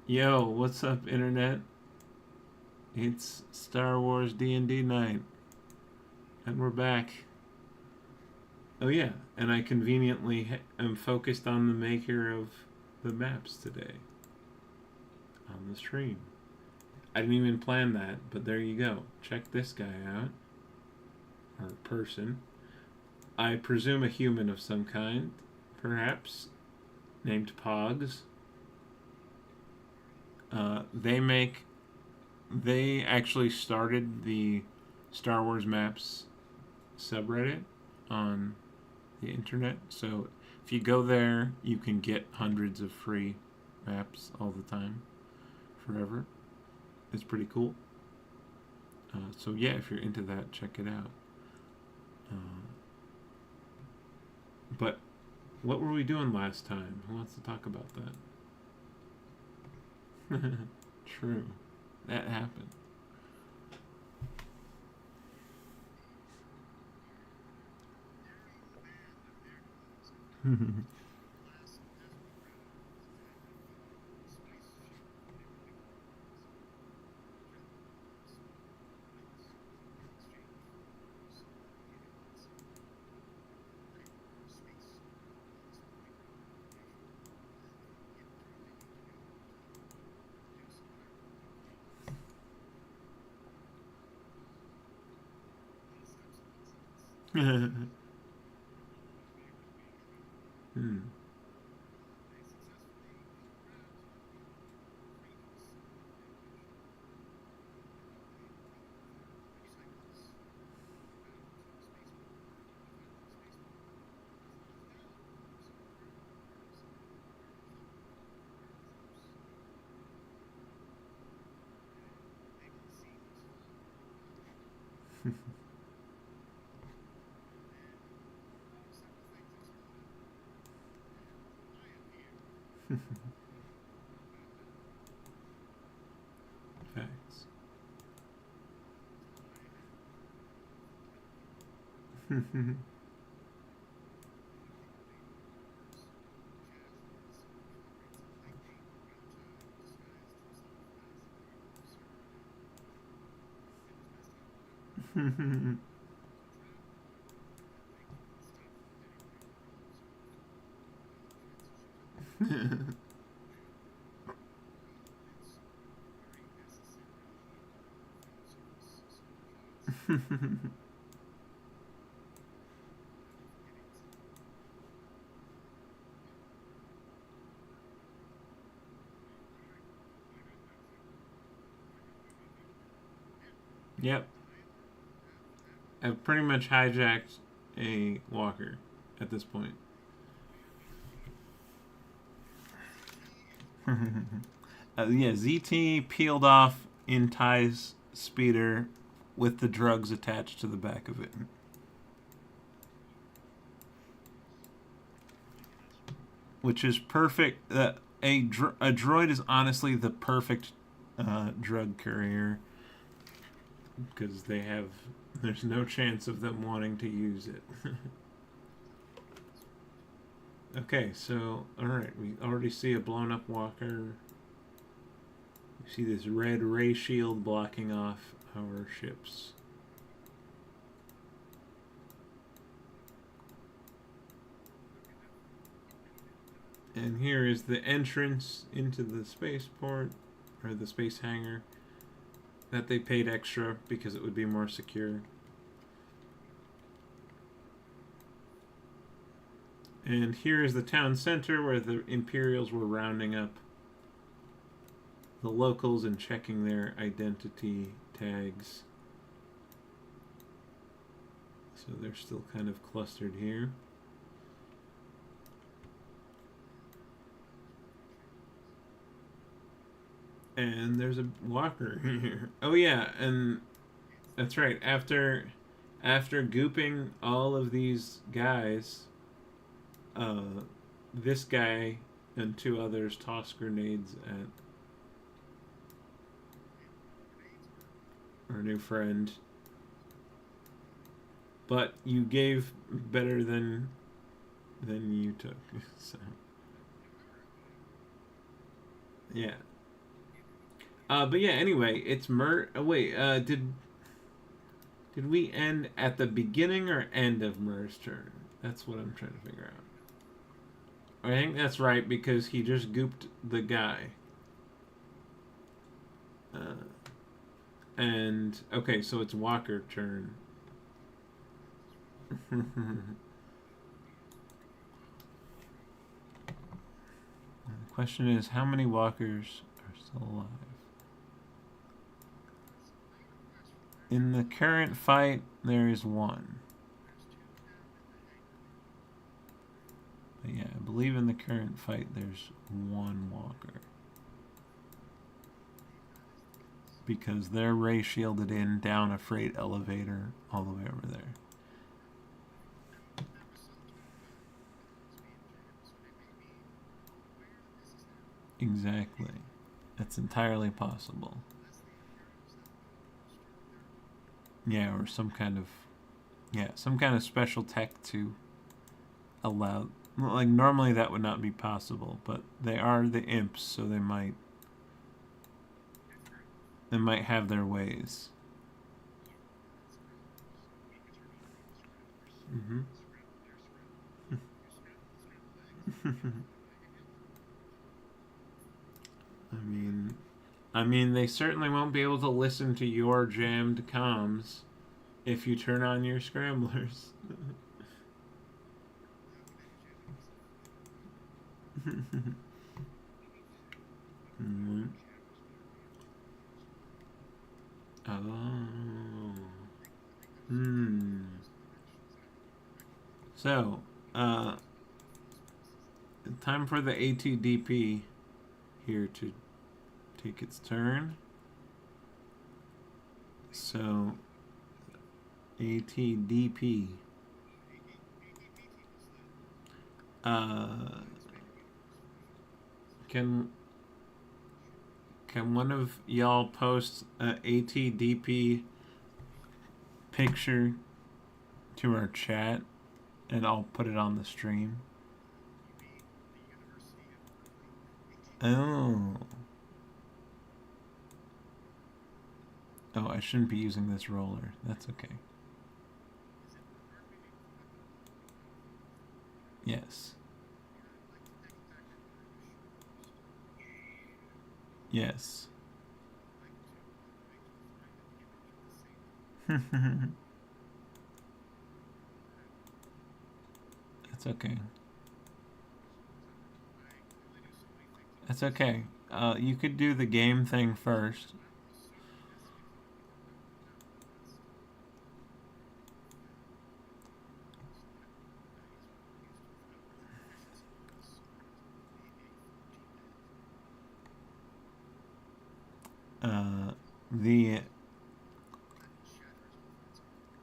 Yo, what's up, internet? It's Star Wars D&D night, and we're back. Oh yeah, and I conveniently am focused on the maker of the maps today on the stream. I didn't even plan that, but there you go. Check this guy out, or person. I presume a human of some kind, perhaps, named Pogs. They make. They actually started the Star Wars maps subreddit on the internet. So if you go there, you can get hundreds of free maps all the time, forever. It's pretty cool. So yeah, if you're into that, check it out. But what were we doing last time? Who wants to talk about that? True. That happened. Hmm. Facts. Yep. I've pretty much hijacked a walker at this point. Yeah, ZT peeled off in Ty's speeder with the drugs attached to the back of it. Which is perfect. A droid is honestly the perfect drug courier because there's no chance of them wanting to use it. Okay, so alright, we already see a blown up walker. We see this red ray shield blocking off our ships. And here is the entrance into the spaceport, or the space hangar, that they paid extra because it would be more secure. And here is the town center where the Imperials were rounding up the locals and checking their identity tags. So they're still kind of clustered here. And there's a walker here. Oh yeah, and that's right. After gooping all of these guys, this guy and two others toss grenades at our new friend. But you gave better than you took. So Yeah. But yeah, anyway, it's wait, did we end at the beginning or end of Mur's turn? That's what I'm trying to figure out. I think that's right because he just gooped the guy. And okay, so it's Walker's turn. The question is, how many walkers are still alive? In the current fight, there is one. But yeah, I believe in the current fight, there's one walker. Because they're ray shielded in down a freight elevator all the way over there. Exactly. That's entirely possible. Yeah, or some kind of special tech to allow. Like normally that would not be possible, but they are the imps, so they might have their ways. Mm-hmm. I mean, they certainly won't be able to listen to your jammed comms if you turn on your scramblers. Mm-hmm. Oh. Hmm. So, time for the ATDP here to take its turn. So, ATDP. Can one of y'all post a ATDP picture to our chat, and I'll put it on the stream? Oh. Oh, I shouldn't be using this roller. That's okay. Yes. Yes. That's okay. That's okay. You could do the game thing first. The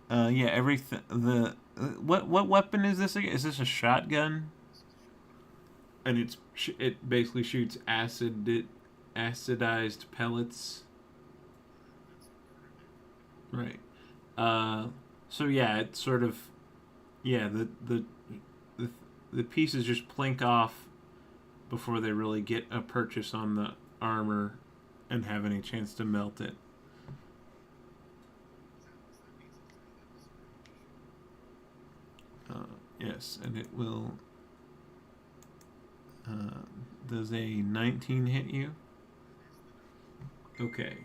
yeah, everything. The what weapon is this again? Is this a shotgun? And it basically shoots acidized pellets. Right. So yeah, it's sort of yeah. The the pieces just plink off before they really get a purchase on the armor and have any chance to melt it. Yes, and it will. Does a 19 hit you? Okay.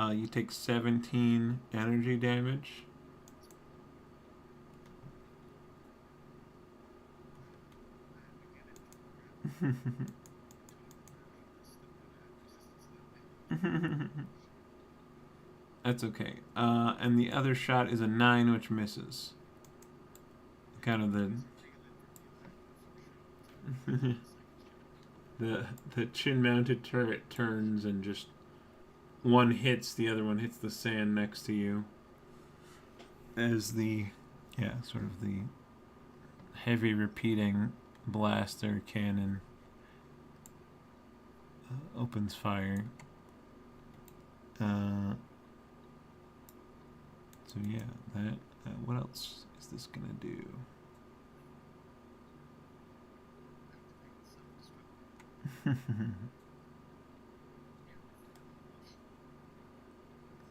You take 17 energy damage. That's okay. And the other shot is a 9, which misses. Kind of the chin-mounted turret turns and just one hits, the other one hits the sand next to you. As the Yeah, sort of the heavy repeating blaster cannon opens fire. So yeah, that. What else is this gonna do?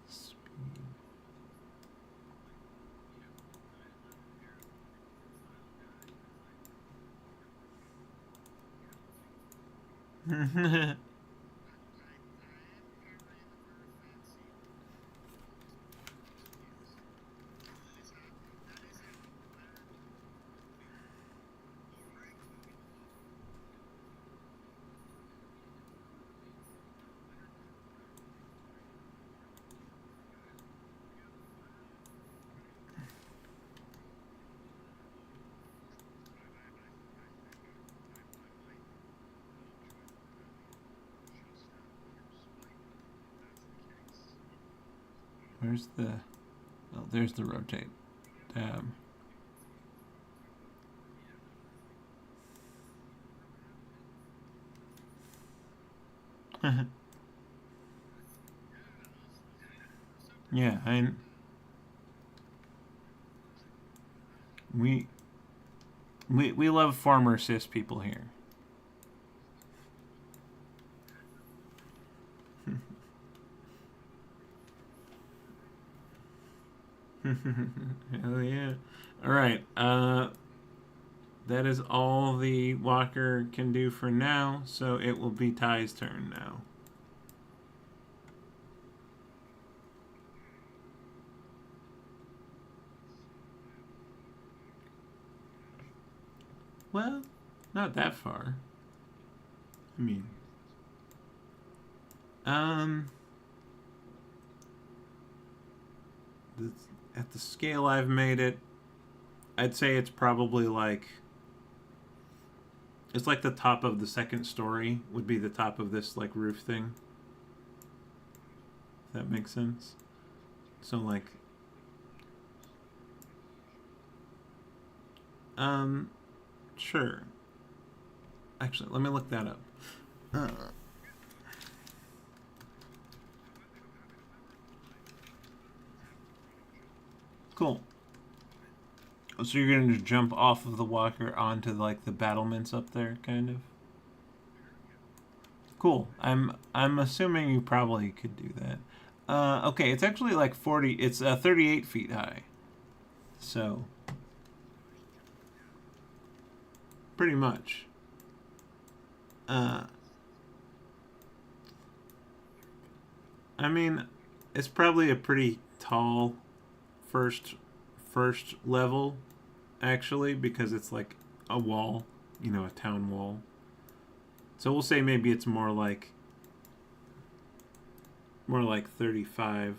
Speed. Where's the... Oh, there's the rotate tab. Yeah, we love former cis people here. Hell yeah. Alright, that is all the walker can do for now, so it will be Ty's turn now. Well, not that far. I mean, at the scale I've made it, I'd say it's probably like, it's like the top of the second story would be the top of this like roof thing. If that makes sense. So like, sure. Actually, let me look that up. Cool. So you're gonna just jump off of the walker onto like the battlements up there, kind of. Cool. I'm assuming you probably could do that. Okay, it's actually like 40. It's 38 feet high. So pretty much. I mean, it's probably a pretty tall first level, actually, because it's like a wall, you know, a town wall. So we'll say maybe it's more like 35.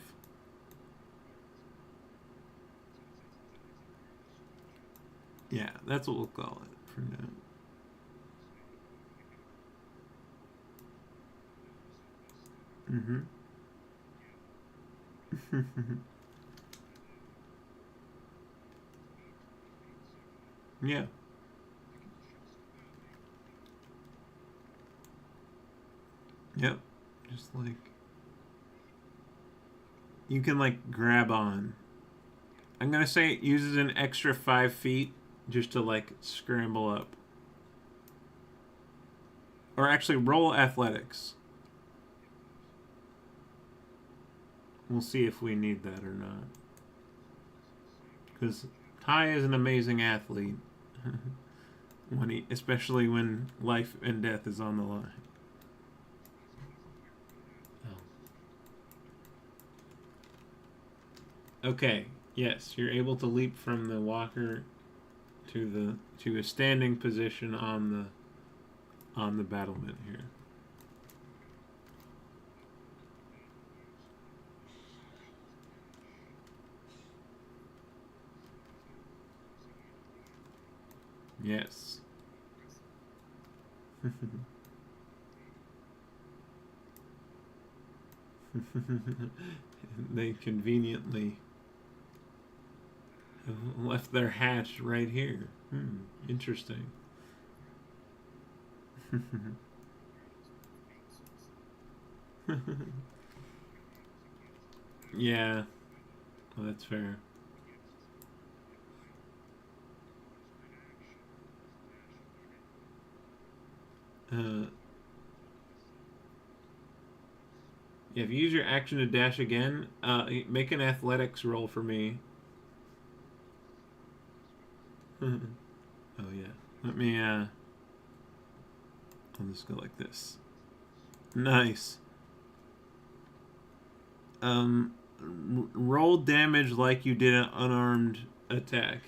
Yeah, that's what we'll call it for now. Mm-hmm. Yeah. Yep. Just like you can like grab on. I'm gonna say it uses an extra 5 feet just to like scramble up. Or actually roll athletics. We'll see if we need that or not. Because Ty is an amazing athlete. Especially when life and death is on the line. Oh. Okay. Yes, you're able to leap from the walker to a standing position on the battlement here. Yes. They conveniently left their hatch right here. Interesting. Yeah, well, that's fair. Yeah, if you use your action to dash again, make an athletics roll for me. Oh yeah. Let me. I'll just go like this. Nice. Roll damage like you did an unarmed attack.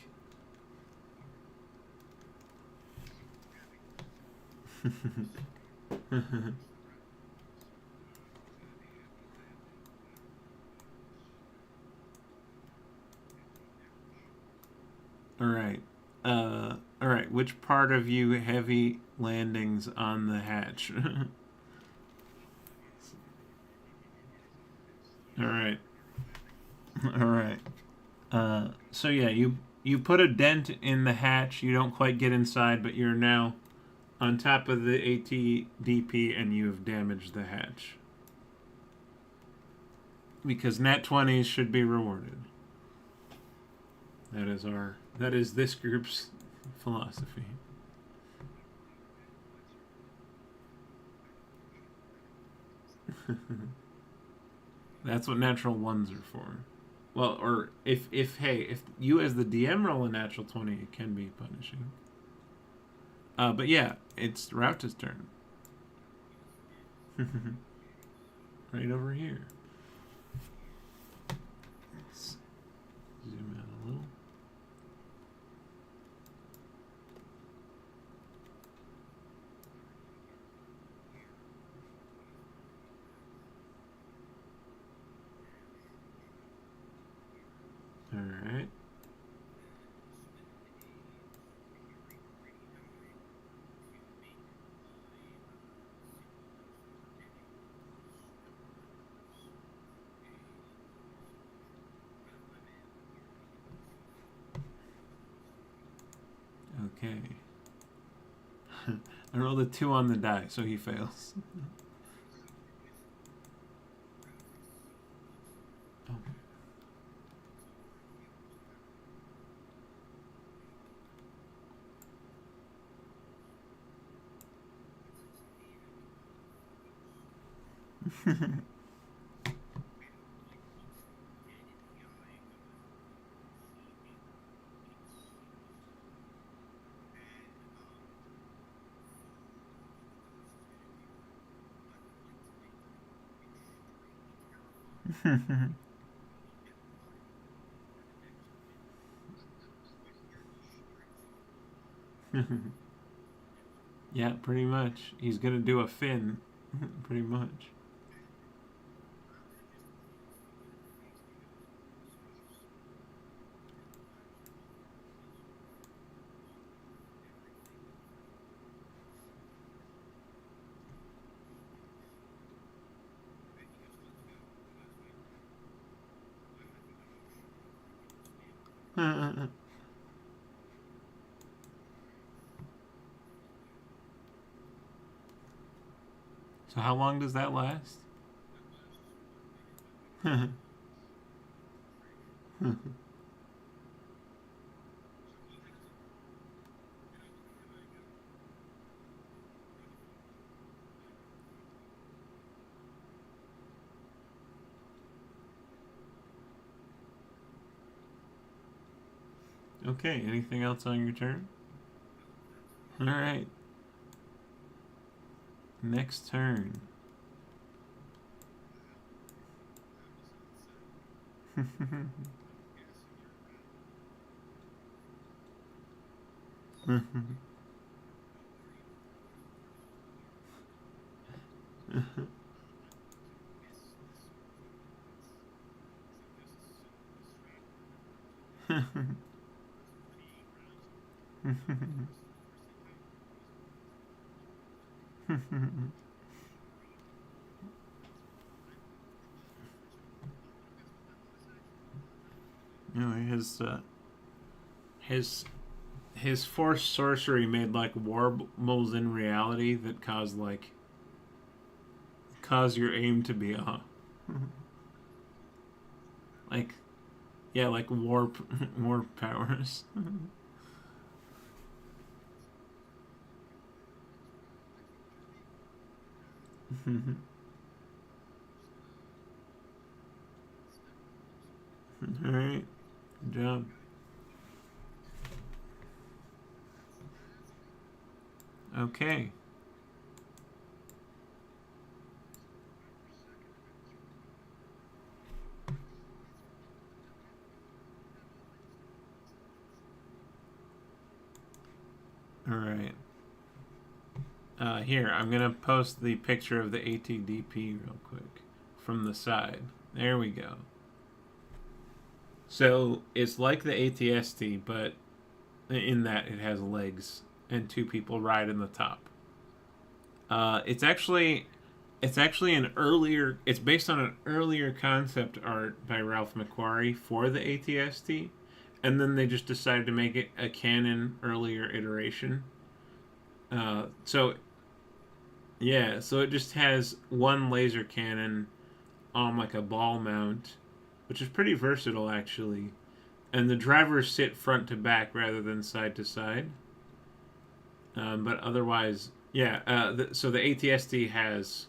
All right. All right. Which part of you heavy landings on the hatch? All right. All right. So yeah, you put a dent in the hatch. You don't quite get inside, but you're now on top of the ATDP, and you have damaged the hatch. Because nat 20s should be rewarded. That is this group's philosophy. That's what natural ones are for. Well, or if you as the DM roll a natural 20, it can be punishing. But yeah, it's Rauta's turn. Right over here. Let's zoom out a little. All right. Okay. I rolled a 2 on the die, so he fails. Oh. Yeah, pretty much. He's gonna do a fin, pretty much. So how long does that last? Okay, anything else on your turn? Alright. Next turn. No, he has his force sorcery made like warbles in reality that cause your aim to be off. Like, yeah, like warp powers. All right, good job. Okay. All right. Here, I'm gonna post the picture of the ATDP real quick from the side. There we go. So it's like the ATST, but in that it has legs and two people ride in the top. It's actually an earlier. It's based on an earlier concept art by Ralph McQuarrie for the ATST, and then they just decided to make it a canon earlier iteration. So yeah, so it just has one laser cannon on like a ball mount, which is pretty versatile actually. And the drivers sit front to back rather than side to side. But otherwise, yeah. So the ATSD has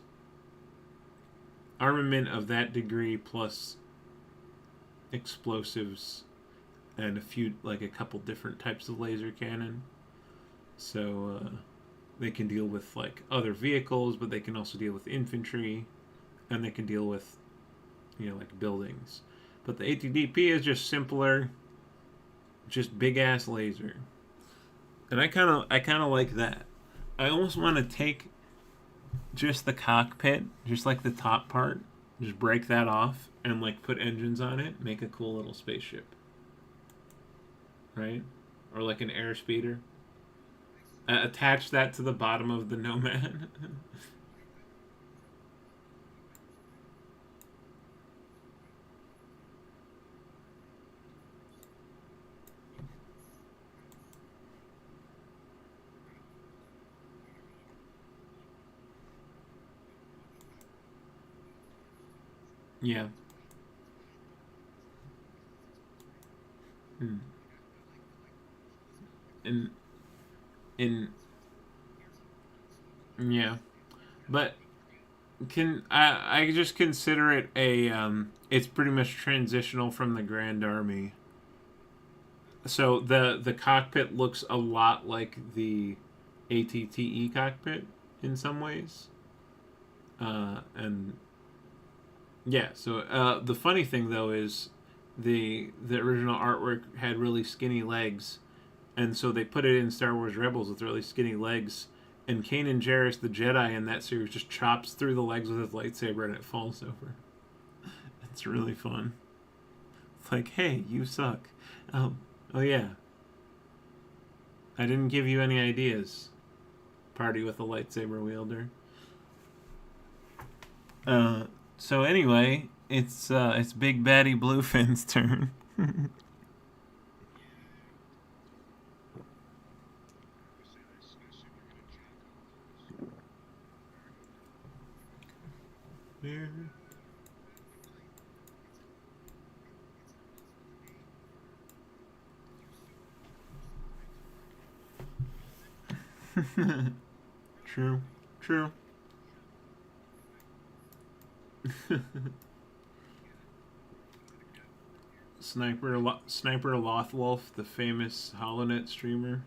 armament of that degree plus explosives and a couple different types of laser cannon. So they can deal with like other vehicles, but they can also deal with infantry, and they can deal with like buildings. But the ATDP is just simpler, just big ass laser, and I kind of like that. I almost want to take just the cockpit, just like the top part, just break that off and like put engines on it, make a cool little spaceship, right? Or like an airspeeder. Attach that to the bottom of the Nomad. Yeah. Hmm. In in yeah, but I just consider it a it's pretty much transitional from the Grand Army. So the cockpit looks a lot like the ATTE cockpit in some ways. And yeah, so the funny thing though is the original artwork had really skinny legs, and so they put it in Star Wars Rebels with really skinny legs. And Kanan Jarrus, the Jedi in that series, just chops through the legs with his lightsaber and it falls over. It's really fun. It's like, hey, you suck. Oh yeah. I didn't give you any ideas. Party with a lightsaber wielder. So anyway, it's Big Baddie Bluefin's turn. True. True. Sniper Lothwolf, the famous HoloNet streamer.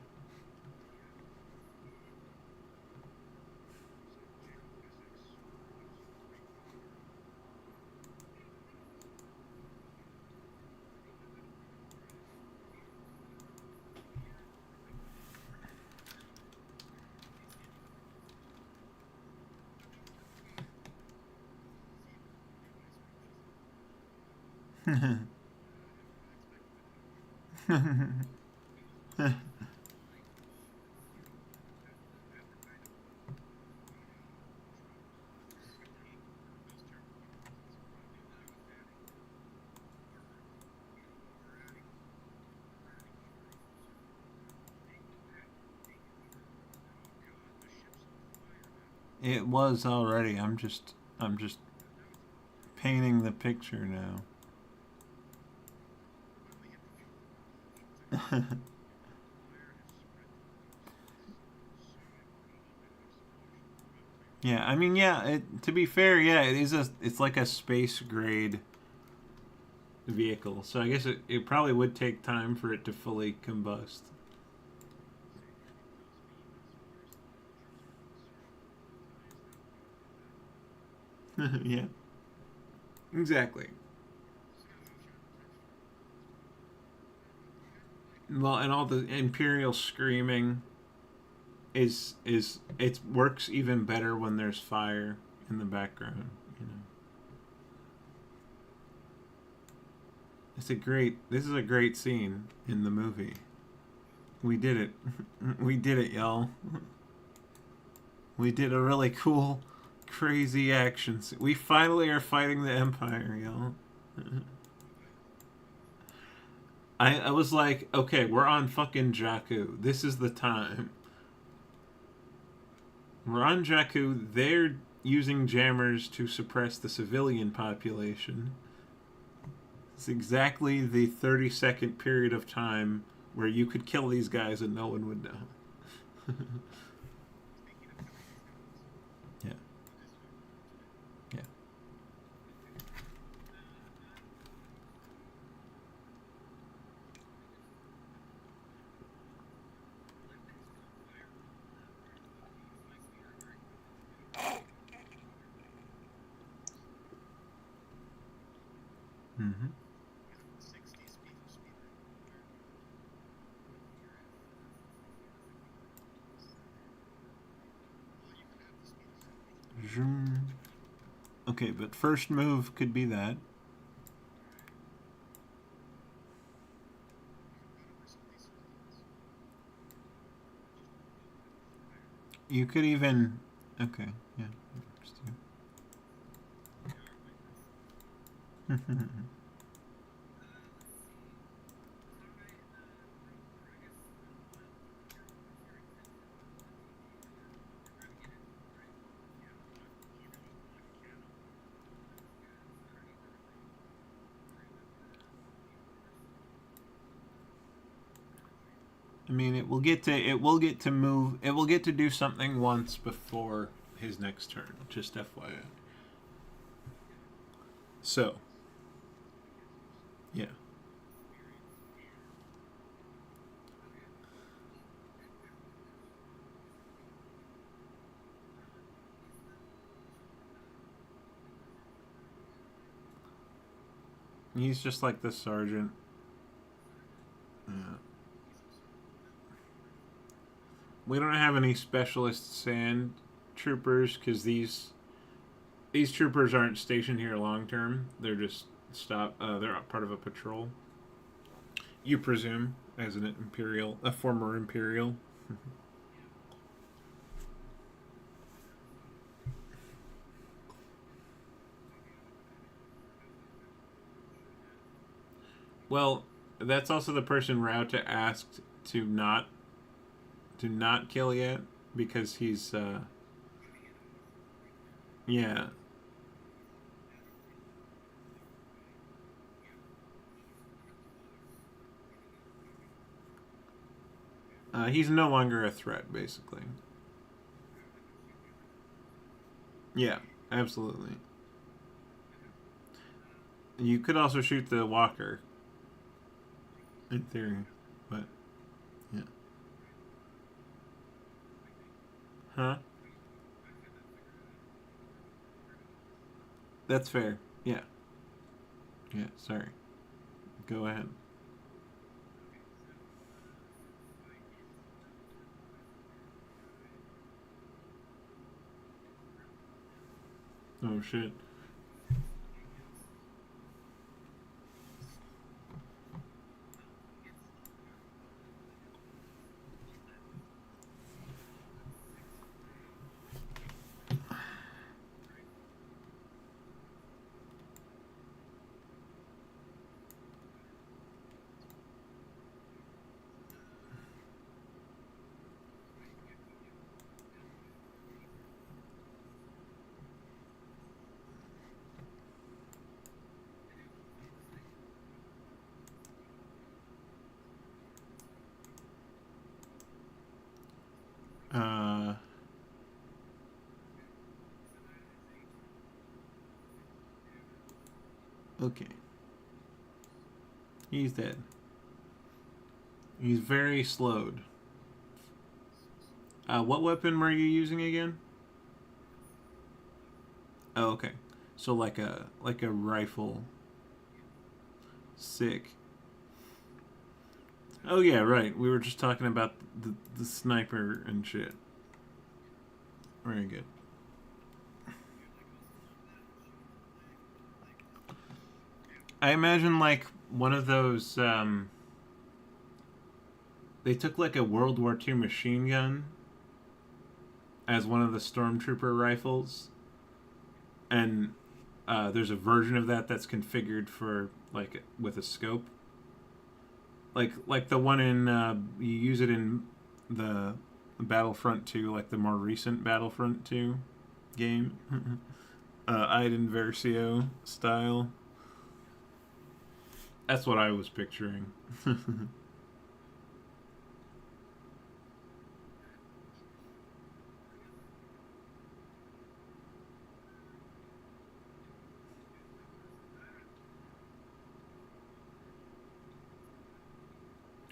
It was already. I'm just painting the picture now. Yeah, I mean, yeah. To be fair, yeah, it's like a space grade vehicle. So I guess it probably would take time for it to fully combust. Yeah, exactly. Well, and all the Imperial screaming is it works even better when there's fire in the background. You know, This is a great scene in the movie. We did it. We did it, y'all. We did a really cool, crazy action scene. We finally are fighting the Empire, y'all. I was like, okay, we're on fucking Jakku. This is the time. We're on Jakku. They're using jammers to suppress the civilian population. It's exactly the 30-second period of time where you could kill these guys and no one would know. Yeah. Yeah. Mm-hmm. Okay, but first move could be that. You could even. Okay, yeah. I mean, it will get to move. It will get to do something once before his next turn. Just FYI. So, yeah. He's just like the sergeant. Yeah. We don't have any specialist sand troopers because these troopers aren't stationed here long term. They're just they're part of a patrol. You presume as a former imperial. Well, that's also the person Rauta asked to not kill yet because he's yeah. He's no longer a threat, basically. Yeah, absolutely. You could also shoot the walker, in theory, but yeah. Huh? That's fair. Yeah. Yeah. Sorry. Go ahead. Oh shit. Uh, okay. He's dead. He's very slowed. What weapon were you using again? Oh, okay. So like a rifle. Sick. Oh yeah, right. We were just talking about the sniper and shit. Very good. I imagine like one of those. They took like a World War II machine gun as one of the stormtrooper rifles, and there's a version of that that's configured for like with a scope, like the one in you use it in the Battlefront 2, like the more recent Battlefront 2 game, Iden Versio style. That's what I was picturing.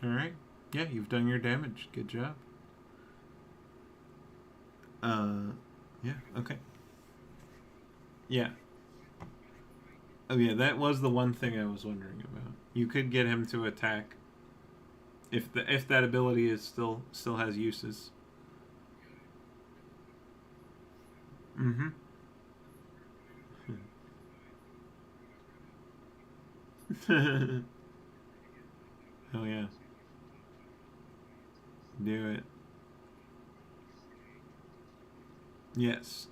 All right. Yeah, you've done your damage. Good job. Uh, yeah. Okay. Yeah. Oh yeah, that was the one thing I was wondering about. You could get him to attack if that ability is still has uses. Mm-hmm. Oh yeah. Do it. Yes.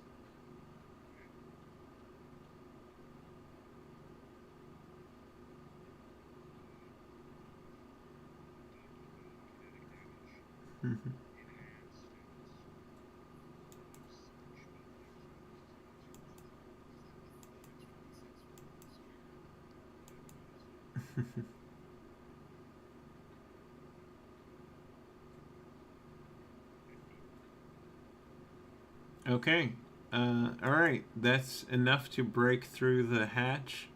Okay. All right. That's enough to break through the hatch.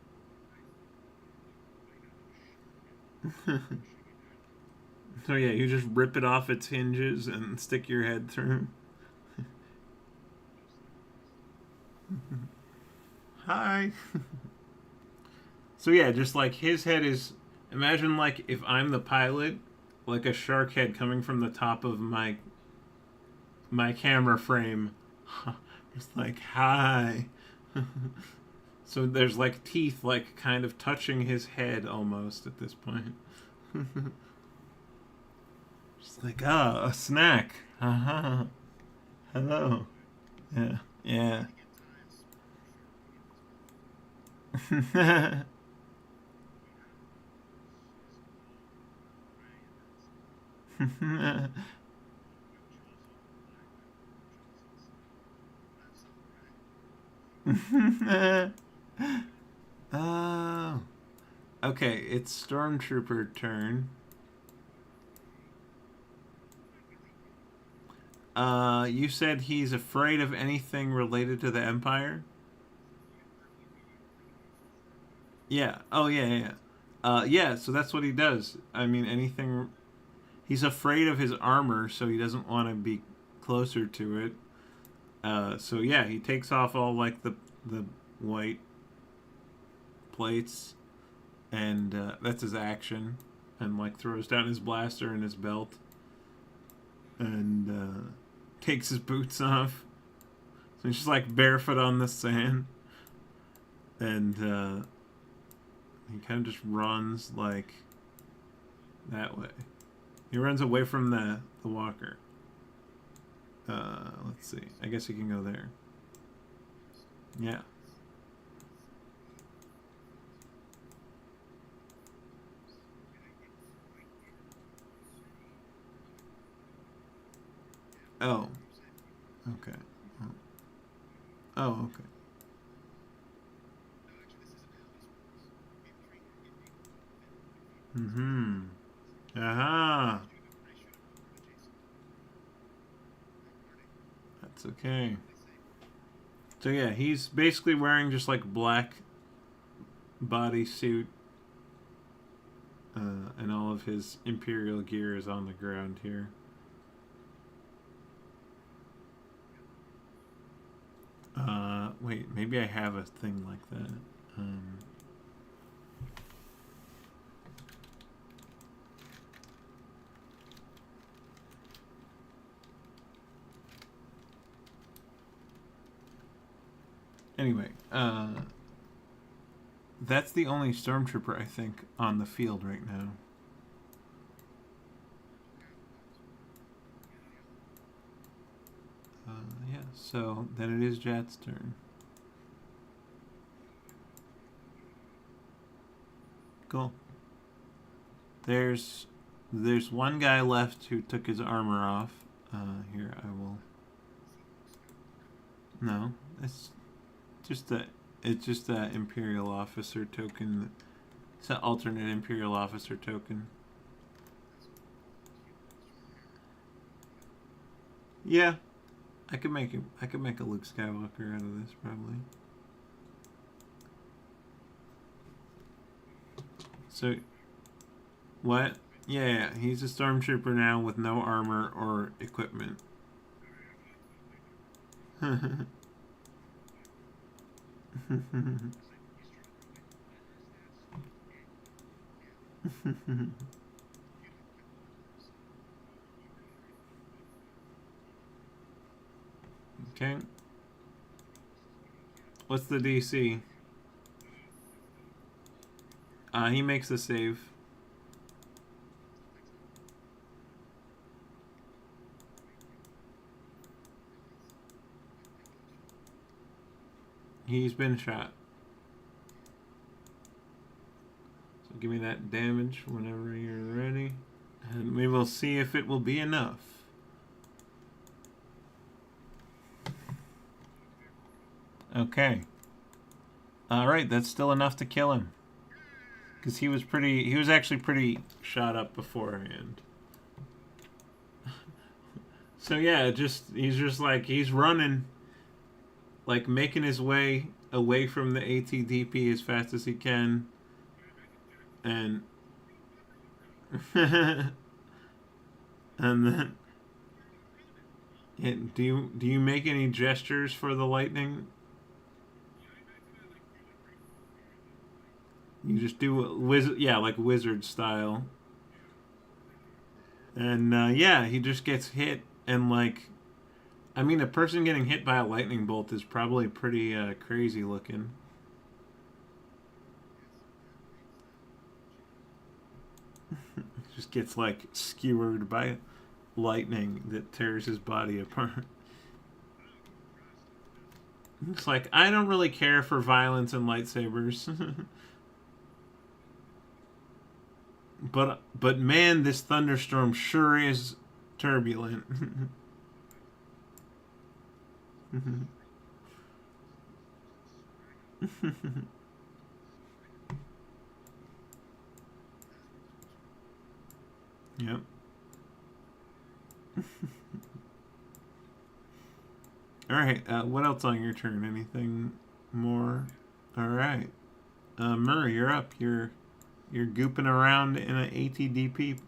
So yeah, you just rip it off its hinges and stick your head through. Hi. So yeah, just like his head is. Imagine like if I'm the pilot, like a shark head coming from the top of my camera frame. Just like hi. So there's like teeth like kind of touching his head almost at this point. Just like a snack. Uh-huh. Hello. Yeah. Yeah. Oh. Okay, it's Stormtrooper turn. You said he's afraid of anything related to the Empire? Yeah. Oh, yeah, yeah. Yeah, so that's what he does. I mean, anything. He's afraid of his armor, so he doesn't want to be closer to it. So yeah, he takes off all like the white plates, and that's his action, and like throws down his blaster and his belt, and takes his boots off. So he's just like barefoot on the sand, and he kind of just runs like that way. He runs away from the walker. Let's see. I guess he can go there. Yeah. Oh. Okay. Oh, okay. Mm-hmm. Aha. That's okay. So yeah, he's basically wearing just like black bodysuit, and all of his Imperial gear is on the ground here. Wait, maybe I have a thing like that. Anyway, that's the only stormtrooper I think on the field right now. Yeah, so then it is Jat's turn. Cool. There's one guy left who took his armor off. Here I will. No, it's just that Imperial officer token. It's an alternate Imperial officer token. Yeah, I could make a Luke Skywalker out of this probably. So, what? Yeah, he's a stormtrooper now with no armor or equipment. Okay. What's the DC? He makes a save. He's been shot. So give me that damage whenever you're ready. And we will see if it will be enough. Okay. Alright, that's still enough to kill him. Because he was actually pretty shot up beforehand. So yeah, he's just like, he's running, like making his way away from the ATDP as fast as he can. And and then do you make any gestures for the lightning? You just do a wizard, yeah, like wizard style. And yeah, he just gets hit, and like, I mean, a person getting hit by a lightning bolt is probably pretty crazy looking. Just gets like skewered by lightning that tears his body apart. It's like, I don't really care for violence and lightsabers. But man, this thunderstorm sure is turbulent. Yep. Alright, what else on your turn? Anything more? Alright. Murray, you're up. You're gooping around in an ATDP.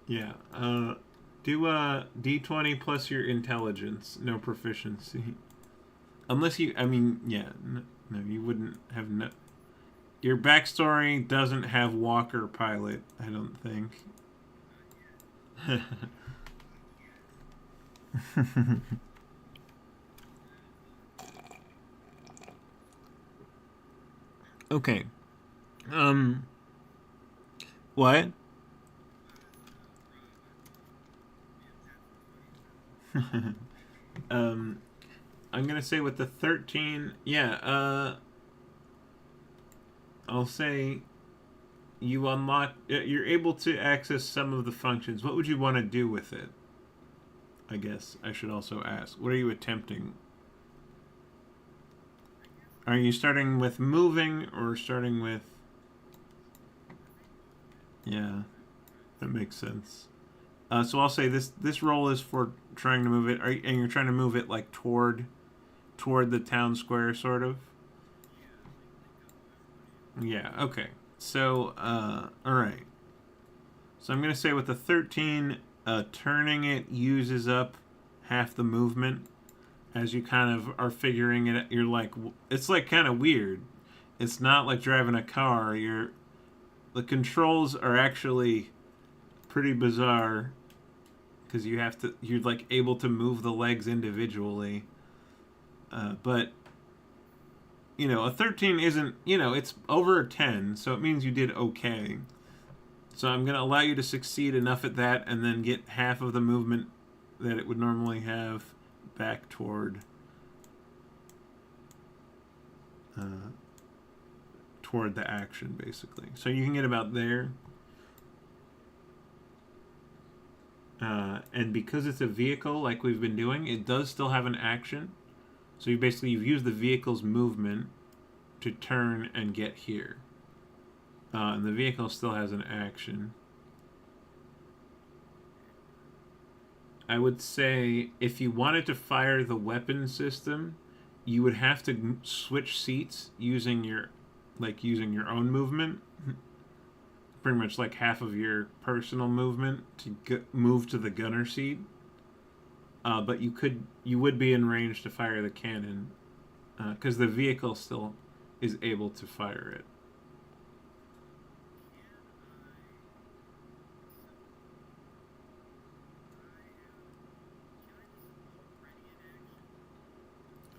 Yeah. Do D20 plus your intelligence, no proficiency. Unless you, I mean, yeah, no, you wouldn't have no. Your backstory doesn't have Walker pilot, I don't think. Okay. What? I'm gonna say with the 13, yeah, I'll say you unlock, you're able to access some of the functions. What would you want to do with it? I guess I should also ask. What are you attempting? Are you starting with moving or starting with... Yeah, that makes sense. So I'll say this roll is for trying to move it, and you're trying to move it like toward the town square, sort of. Yeah. Okay. So all right. So I'm gonna say with the 13, turning it uses up half the movement. As you kind of are figuring it, you're like, it's like kind of weird. It's not like driving a car. The controls are actually pretty bizarre because you're like able to move the legs individually. But you know, a 13 isn't, you know, it's over a 10, so it means you did okay. So I'm gonna allow you to succeed enough at that, and then get half of the movement that it would normally have back toward the action, basically. So you can get about there. And because it's a vehicle, like we've been doing, it does still have an action. So you've used the vehicle's movement to turn and get here. And the vehicle still has an action. I would say if you wanted to fire the weapon system, you would have to switch seats using your own movement. Pretty much like half of your personal movement to move to the gunner seat. But you would be in range to fire the cannon because the vehicle still is able to fire it.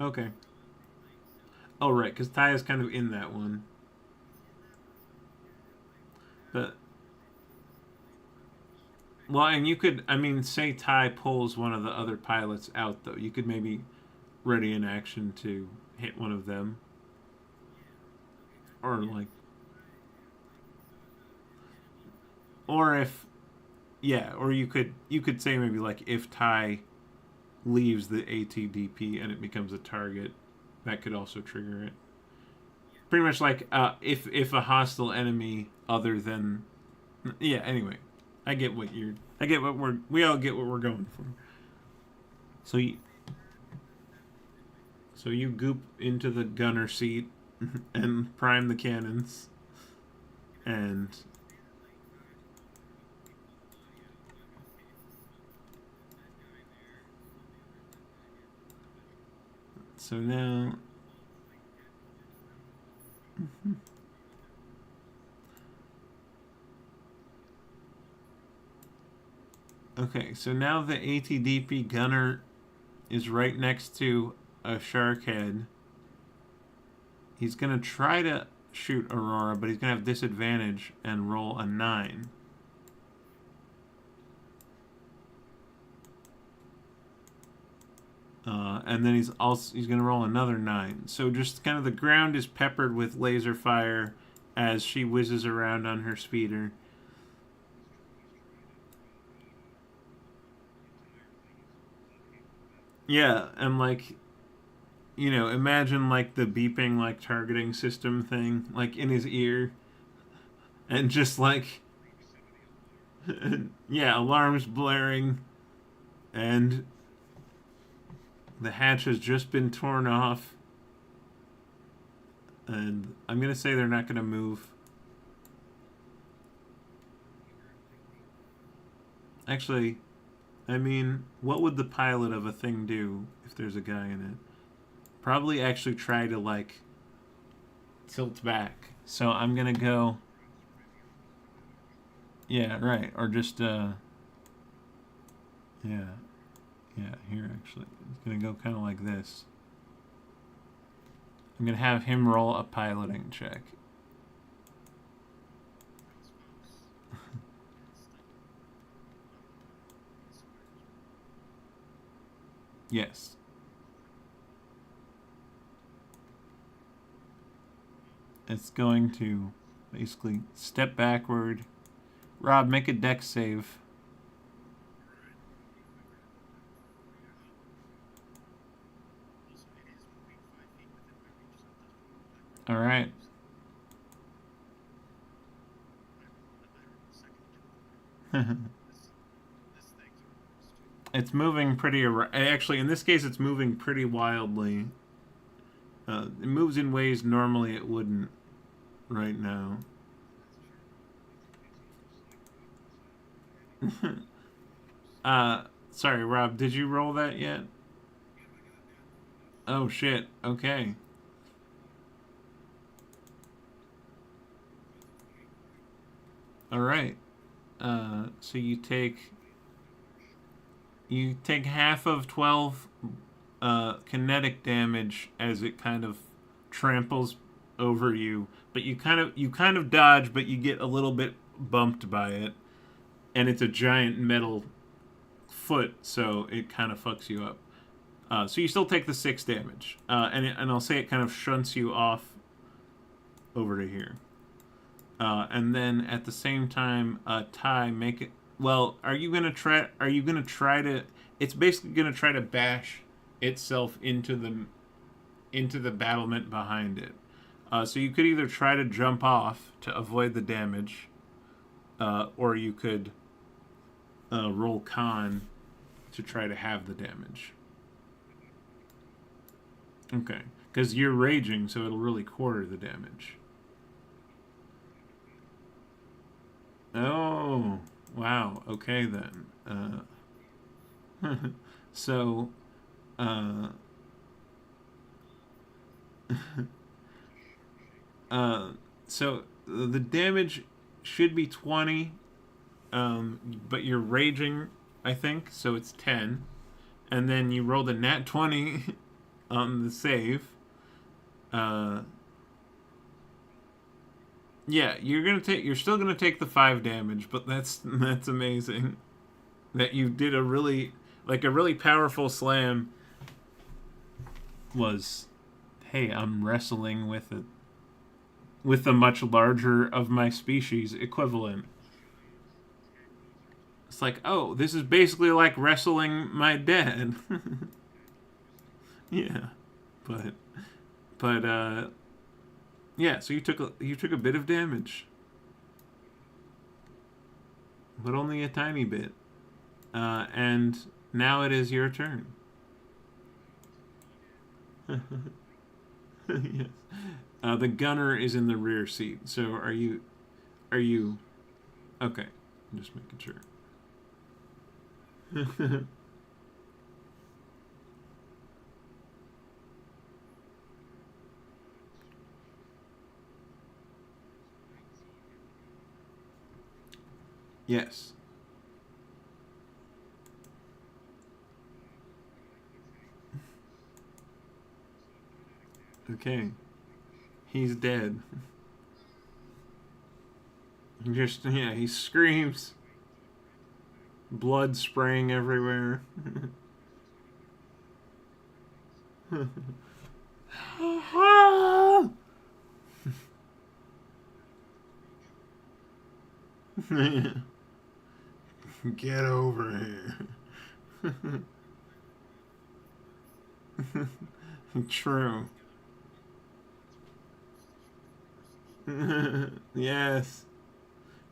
Okay. Oh, right, because Ty is kind of in that one. But, well, and you could, I mean, say Ty pulls one of the other pilots out, though. You could maybe ready in action to hit one of them. Or, like, or if, yeah, or you could say maybe, like, if Ty leaves the ATDP and it becomes a target, that could also trigger it. Pretty much like if a hostile enemy other than, yeah. Anyway, I get what we all get what we're going for. So you goop into the gunner seat and prime the cannons, and so now. Okay, so now the ATDP gunner is right next to a shark head. He's gonna try to shoot Aurora, but he's gonna have disadvantage and roll a 9. And then he's gonna roll another 9. So just kind of the ground is peppered with laser fire as she whizzes around on her speeder. Yeah, and like, you know, imagine like the beeping like targeting system thing like in his ear, and just like, yeah, alarms blaring, and the hatch has just been torn off, and I'm gonna say they're not gonna move. Actually, I mean, what would the pilot of a thing do if there's a guy in it? Probably actually try to like tilt back. So I'm gonna go. Yeah, right. Or just yeah. Yeah, here actually. It's gonna go kind of like this. I'm gonna have him roll a piloting check. Yes. It's going to basically step backward. Rob, make a dex save. All right. It's moving pretty. Actually, in this case, it's moving pretty wildly. It moves in ways normally it wouldn't right now. Sorry, Rob. Did you roll that yet? Oh shit. Okay. All right. So you take half of 12 kinetic damage as it kind of tramples over you, but you kind of dodge, but you get a little bit bumped by it, and it's a giant metal foot, so it kind of fucks you up. So you still take the 6 damage, and I'll say it kind of shunts you off over to here. And then at the same time, Ty, make it. Well, are you gonna try? Are you gonna try to? It's basically gonna try to bash itself into the battlement behind it. So you could either try to jump off to avoid the damage, or you could roll con to try to have the damage. Okay, because you're raging, so it'll really quarter the damage. Oh, wow. Okay then. So, uh, so the damage should be 20, but you're raging, I think, so it's 10. And then you rolled a nat 20 on the save. Yeah, you're still gonna take the 5 damage, but that's amazing. That you did a really powerful slam was, hey, I'm wrestling with a much larger of my species equivalent. It's like, oh, this is basically like wrestling my dad. Yeah. But yeah, so you took a bit of damage. But only a tiny bit. And now it is your turn. Yes. The gunner is in the rear seat. So are you okay? I'm just making sure. Yes. Okay. He's dead. He screams. Blood spraying everywhere. Get over here. True. Yes.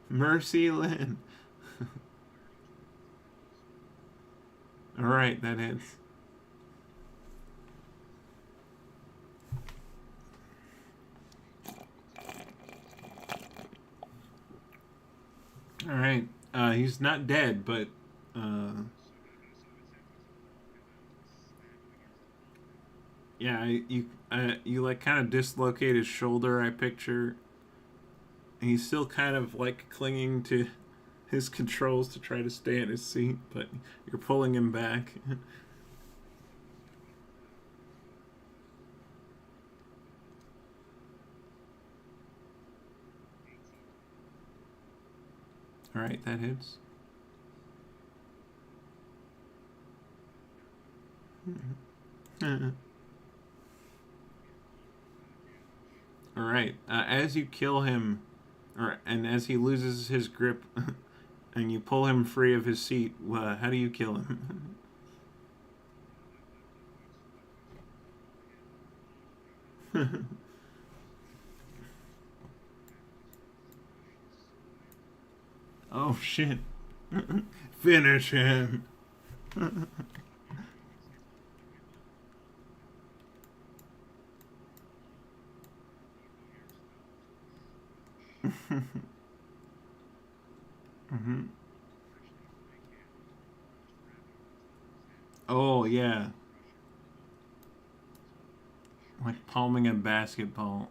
Mercy Lynn. Alright, that is. Alright. He's not dead, but yeah, you like kind of dislocate his shoulder, I picture. He's still kind of like clinging to his controls to try to stay in his seat, but you're pulling him back. Alright, that hits. Alright, as you kill him, and as he loses his grip, and you pull him free of his seat, how do you kill him? Oh shit. Finish him. Mm-hmm. Oh yeah. Like palming a basketball.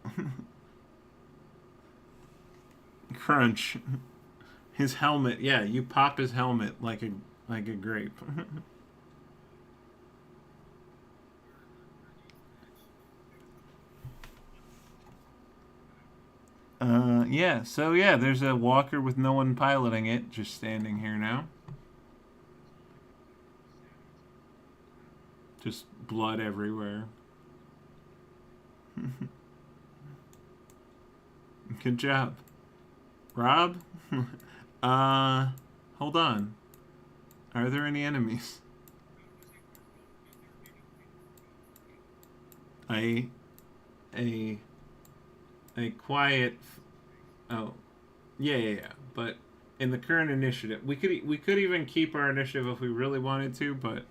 Crunch. His helmet, yeah, you pop his helmet like a grape. Yeah, so yeah, there's a walker with no one piloting it, just standing here now. Just blood everywhere. Good job. Rob? uh, hold on. Are there any enemies? A, a, a quiet. Oh, yeah, yeah, yeah. But in the current initiative, we could even keep our initiative if we really wanted to. But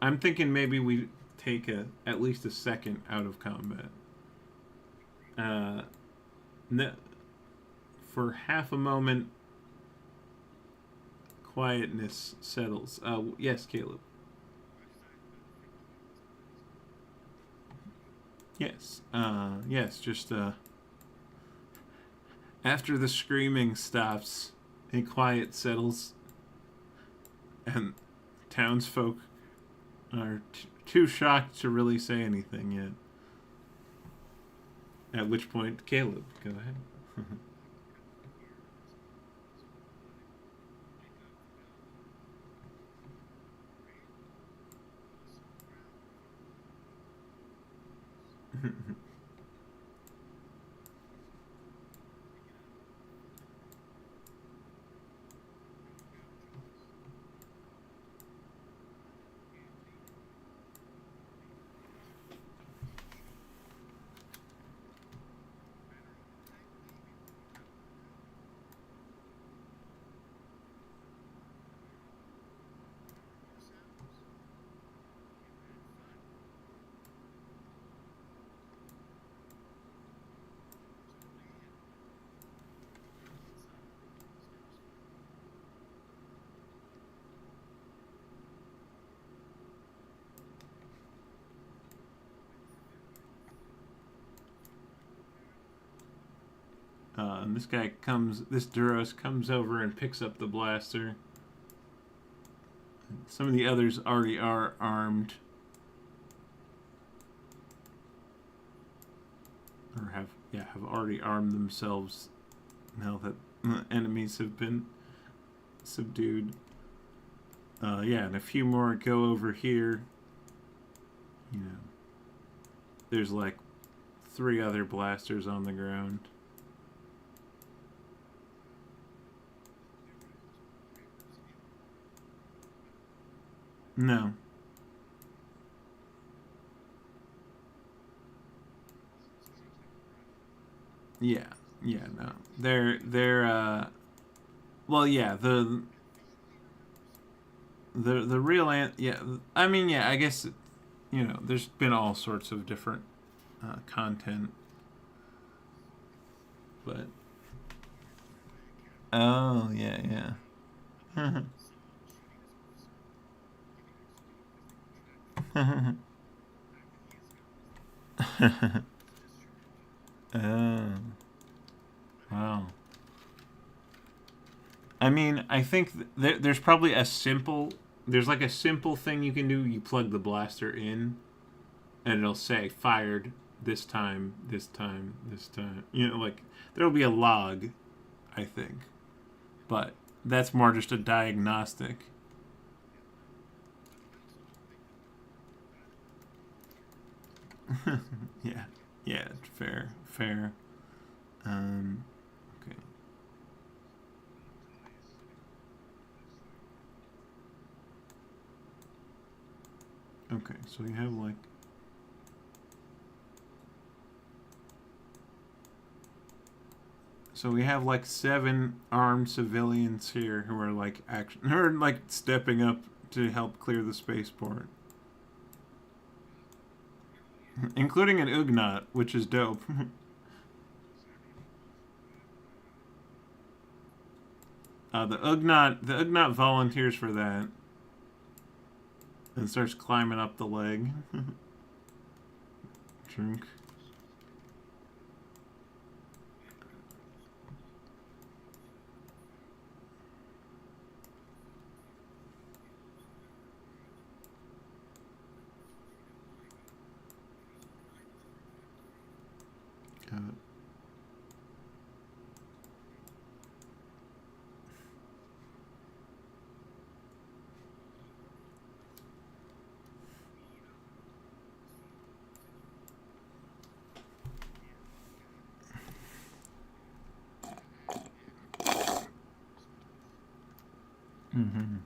I'm thinking maybe we take at least a second out of combat. No, for half a moment, quietness settles. Yes, Caleb. Yes. Yes. Just after the screaming stops, a quiet settles, and townsfolk are too shocked to really say anything yet. At which point, Caleb, go ahead. And this Duros comes over and picks up the blaster. Some of the others already are armed, or have already armed themselves now that enemies have been subdued. Yeah, and a few more go over here. You know, there's like 3 other blasters on the ground. No. Yeah. Yeah, no. They're well, yeah, the real yeah, I mean, yeah, I guess there's been all sorts of different content, but oh, yeah, yeah. Oh, wow. I mean, I think there's probably there's like a simple thing you can do. You plug the blaster in, and it'll say fired this time, this time, this time. Like there'll be a log, I think, but that's more just a diagnostic. Yeah, yeah, fair, fair. Okay, okay. So you have like So we have like 7 armed civilians here who are like who are like stepping up to help clear the spaceport. Including an Ugnaught, which is dope. The Ugnaught volunteers for that. And starts climbing up the leg. Drink. Mm-hmm.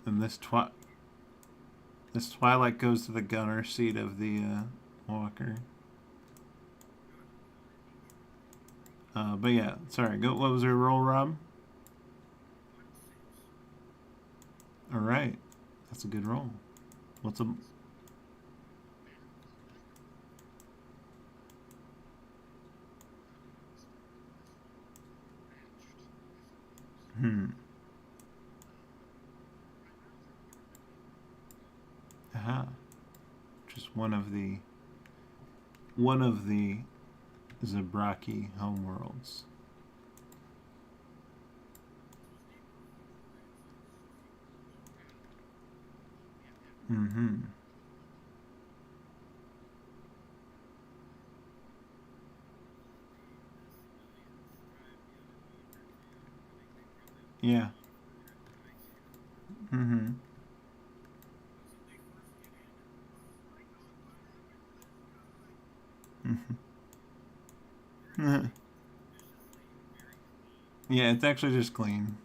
And this Twilight goes to the gunner seat of the walker. But yeah, sorry. What was your roll, Rob? All right, that's a good roll. What's a Aha. Just one of the Zabraki homeworlds. Mm-hmm. Yeah. Mm-hmm. Mm-hmm. Yeah, it's actually just clean.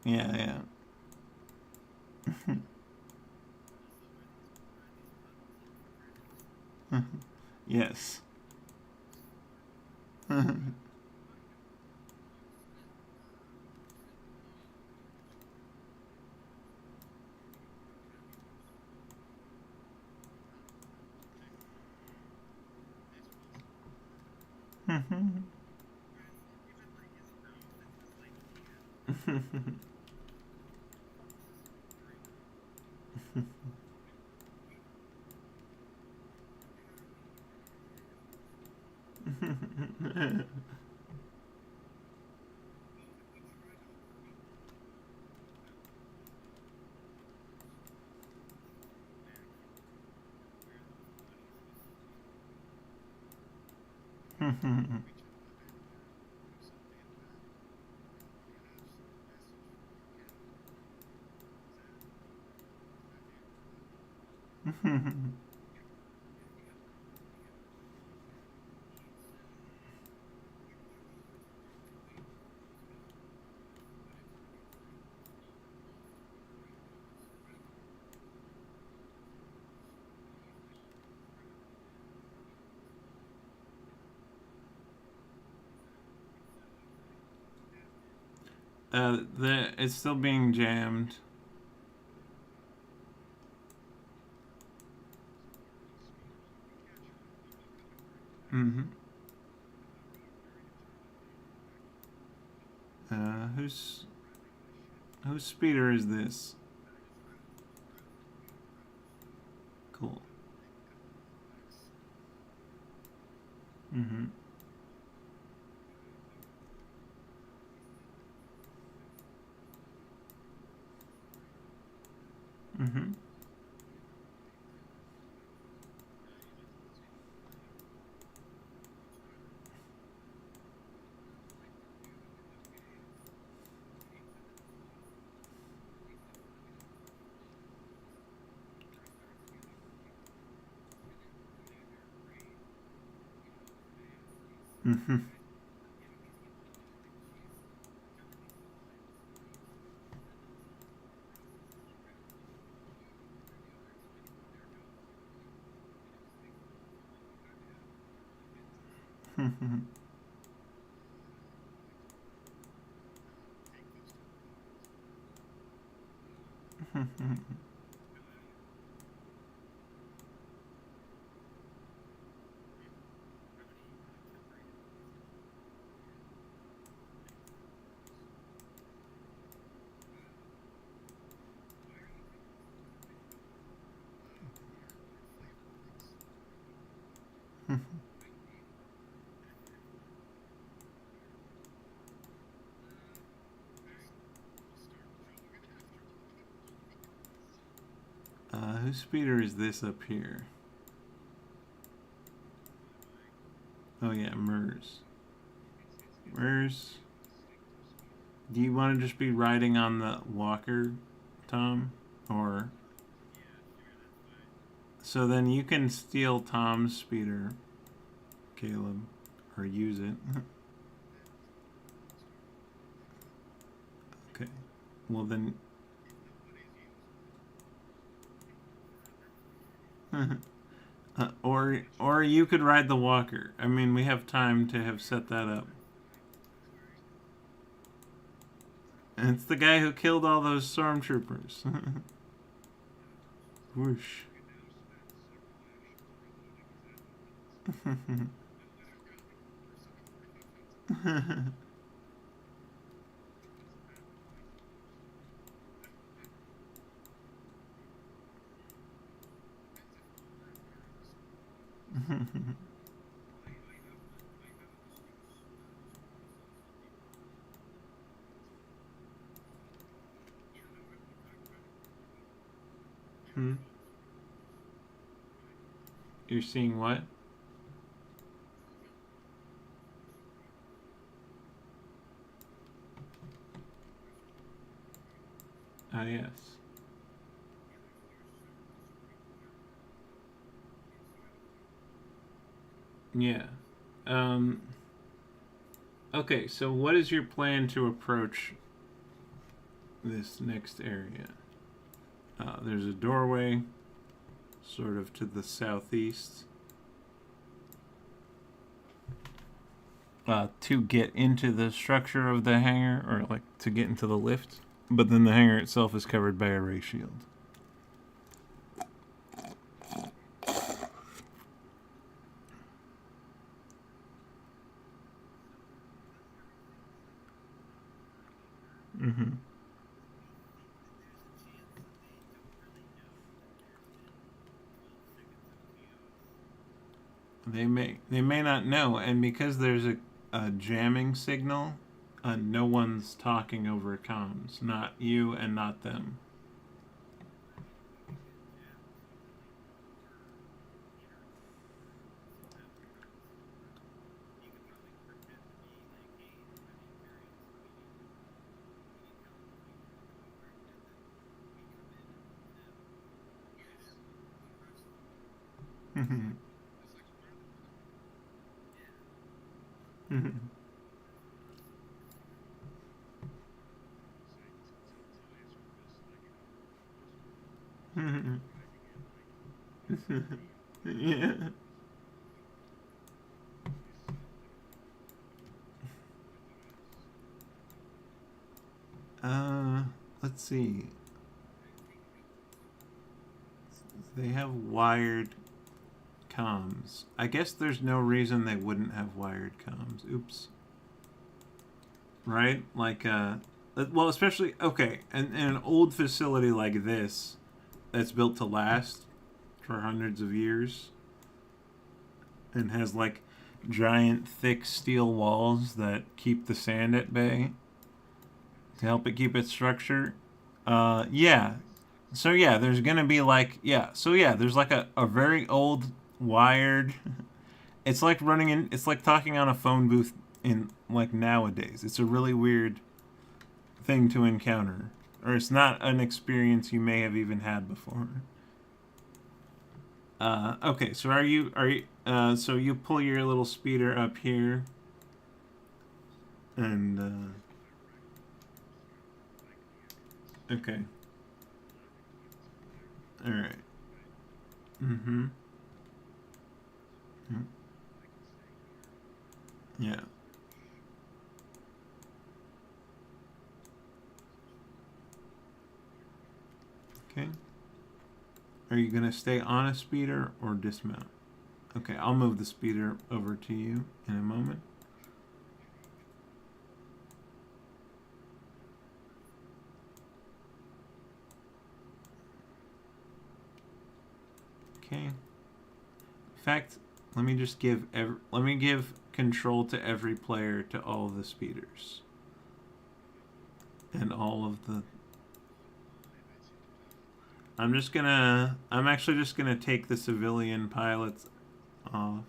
Yeah, yeah. Yes. It's still being jammed. Mm-hmm. Whose speeder is this? Cool. Mm-hmm. Mm-hmm. Mm-hmm. Whose speeder is this up here? Oh yeah, Mers. Mers. Do you want to just be riding on the walker, Tom? Or... So then you can steal Tom's speeder, Caleb. Or use it. Okay. Well then... or you could ride the walker. I mean, we have time to have set that up. And it's the guy who killed all those stormtroopers. Whoosh. You're seeing what? Ah, yes. Yeah. Okay, so what is your plan to approach this next area? There's a doorway sort of to the southeast. To get into the structure of the hangar, or like to get into the lift. But then the hangar itself is covered by a ray shield. Mm-hmm. They may not know, and because there's a jamming signal, no one's talking over comms. Not you and not them. Yeah. Let's see. They have wired comms. I guess there's no reason they wouldn't have wired comms. Oops. Right? Like, well, especially, okay, in an old facility like this that's built to last for hundreds of years and has, like, giant, thick steel walls that keep the sand at bay to help it keep its structure. Yeah. So, yeah, there's gonna be, like, yeah. So, yeah, there's, like, a very old wired... It's like running in... It's like talking on a phone booth in, like, nowadays. It's a really weird thing to encounter. Or it's not an experience you may have even had before. Okay, so so you pull your little speeder up here. And, okay. Alright. Mm-hmm. Yeah. Okay. Are you going to stay on a speeder or dismount? Okay, I'll move the speeder over to you in a moment. Okay. In fact, let me just give control to every player to all of the speeders. And all of the... I'm actually just gonna take the civilian pilots off.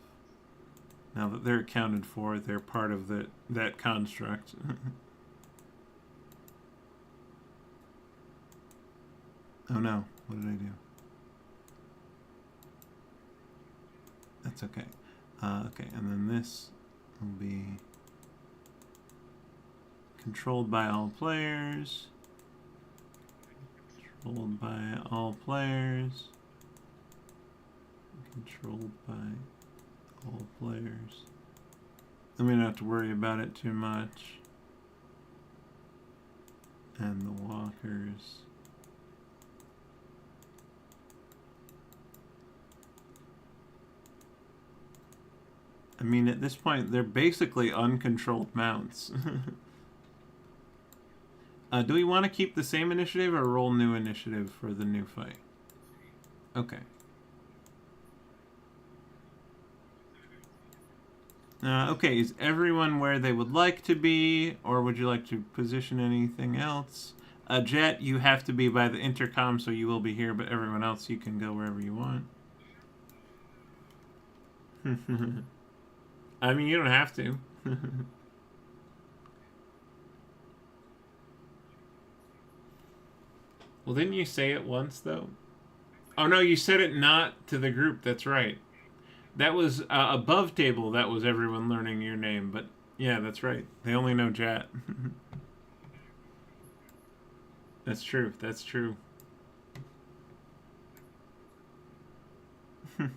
Now that they're accounted for, they're part of that construct. Oh no, what did I do? That's okay. Okay, and then this will be controlled by all players. Controlled by all players. Controlled by all players. I mean, I don't have to worry about it too much. And the walkers. I mean, at this point, they're basically uncontrolled mounts. Do we want to keep the same initiative or roll new initiative for the new fight? Okay. Okay, is everyone where they would like to be, or would you like to position anything else? Jet, you have to be by the intercom, so you will be here, but everyone else, you can go wherever you want. I mean, you don't have to. Well, didn't you say it once, though? Oh, no, you said it not to the group. That's right. That was above table. That was everyone learning your name. But, yeah, that's right. They only know Jat. That's true. That's true. I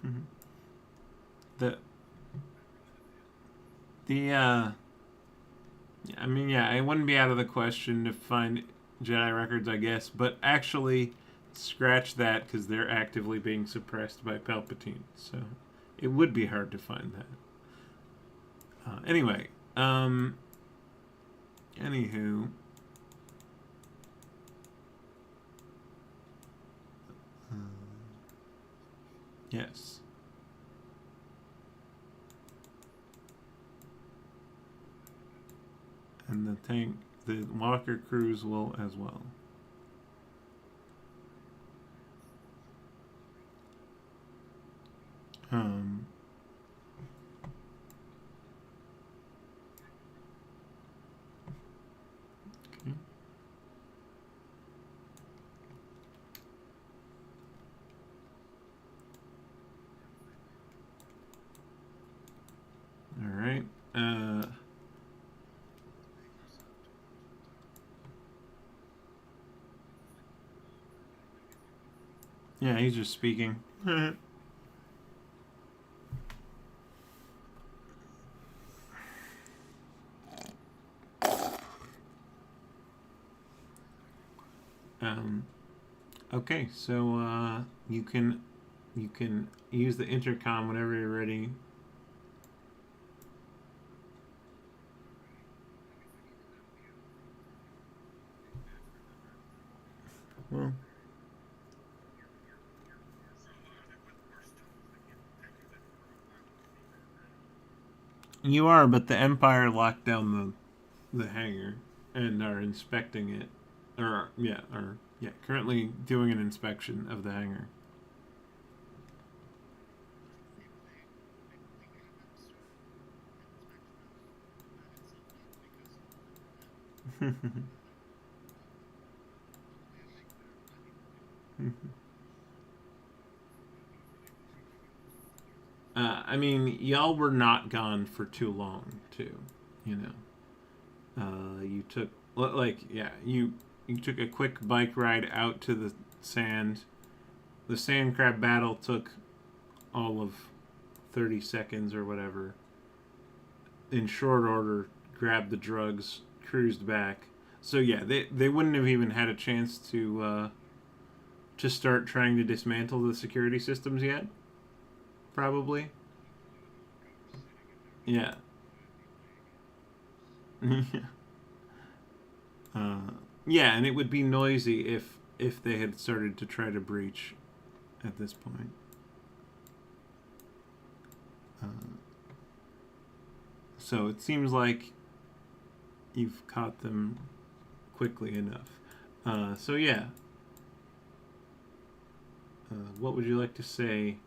mean, yeah, it wouldn't be out of the question to find Jedi records, I guess, but actually scratch that because they're actively being suppressed by Palpatine, so it would be hard to find that. Anyway, anywho, yes. And the Walker crews will as well. Okay. All right. Yeah, he's just speaking. Okay, so you can use the intercom whenever you're ready. Well, you are, but the Empire locked down the hangar and are inspecting it, currently doing an inspection of the hangar. I mean, y'all were not gone for too long, too. You know, you took you took a quick bike ride out to the sand. The sand crab battle took all of 30 seconds or whatever. in short order, grabbed the drugs, cruised back. So yeah, they wouldn't have even had a chance to start trying to dismantle the security systems yet. Probably. Yeah. uh, yeah, and it would be noisy if they had started to try to breach at this point. So it seems like you've caught them quickly enough. So yeah. What would you like to say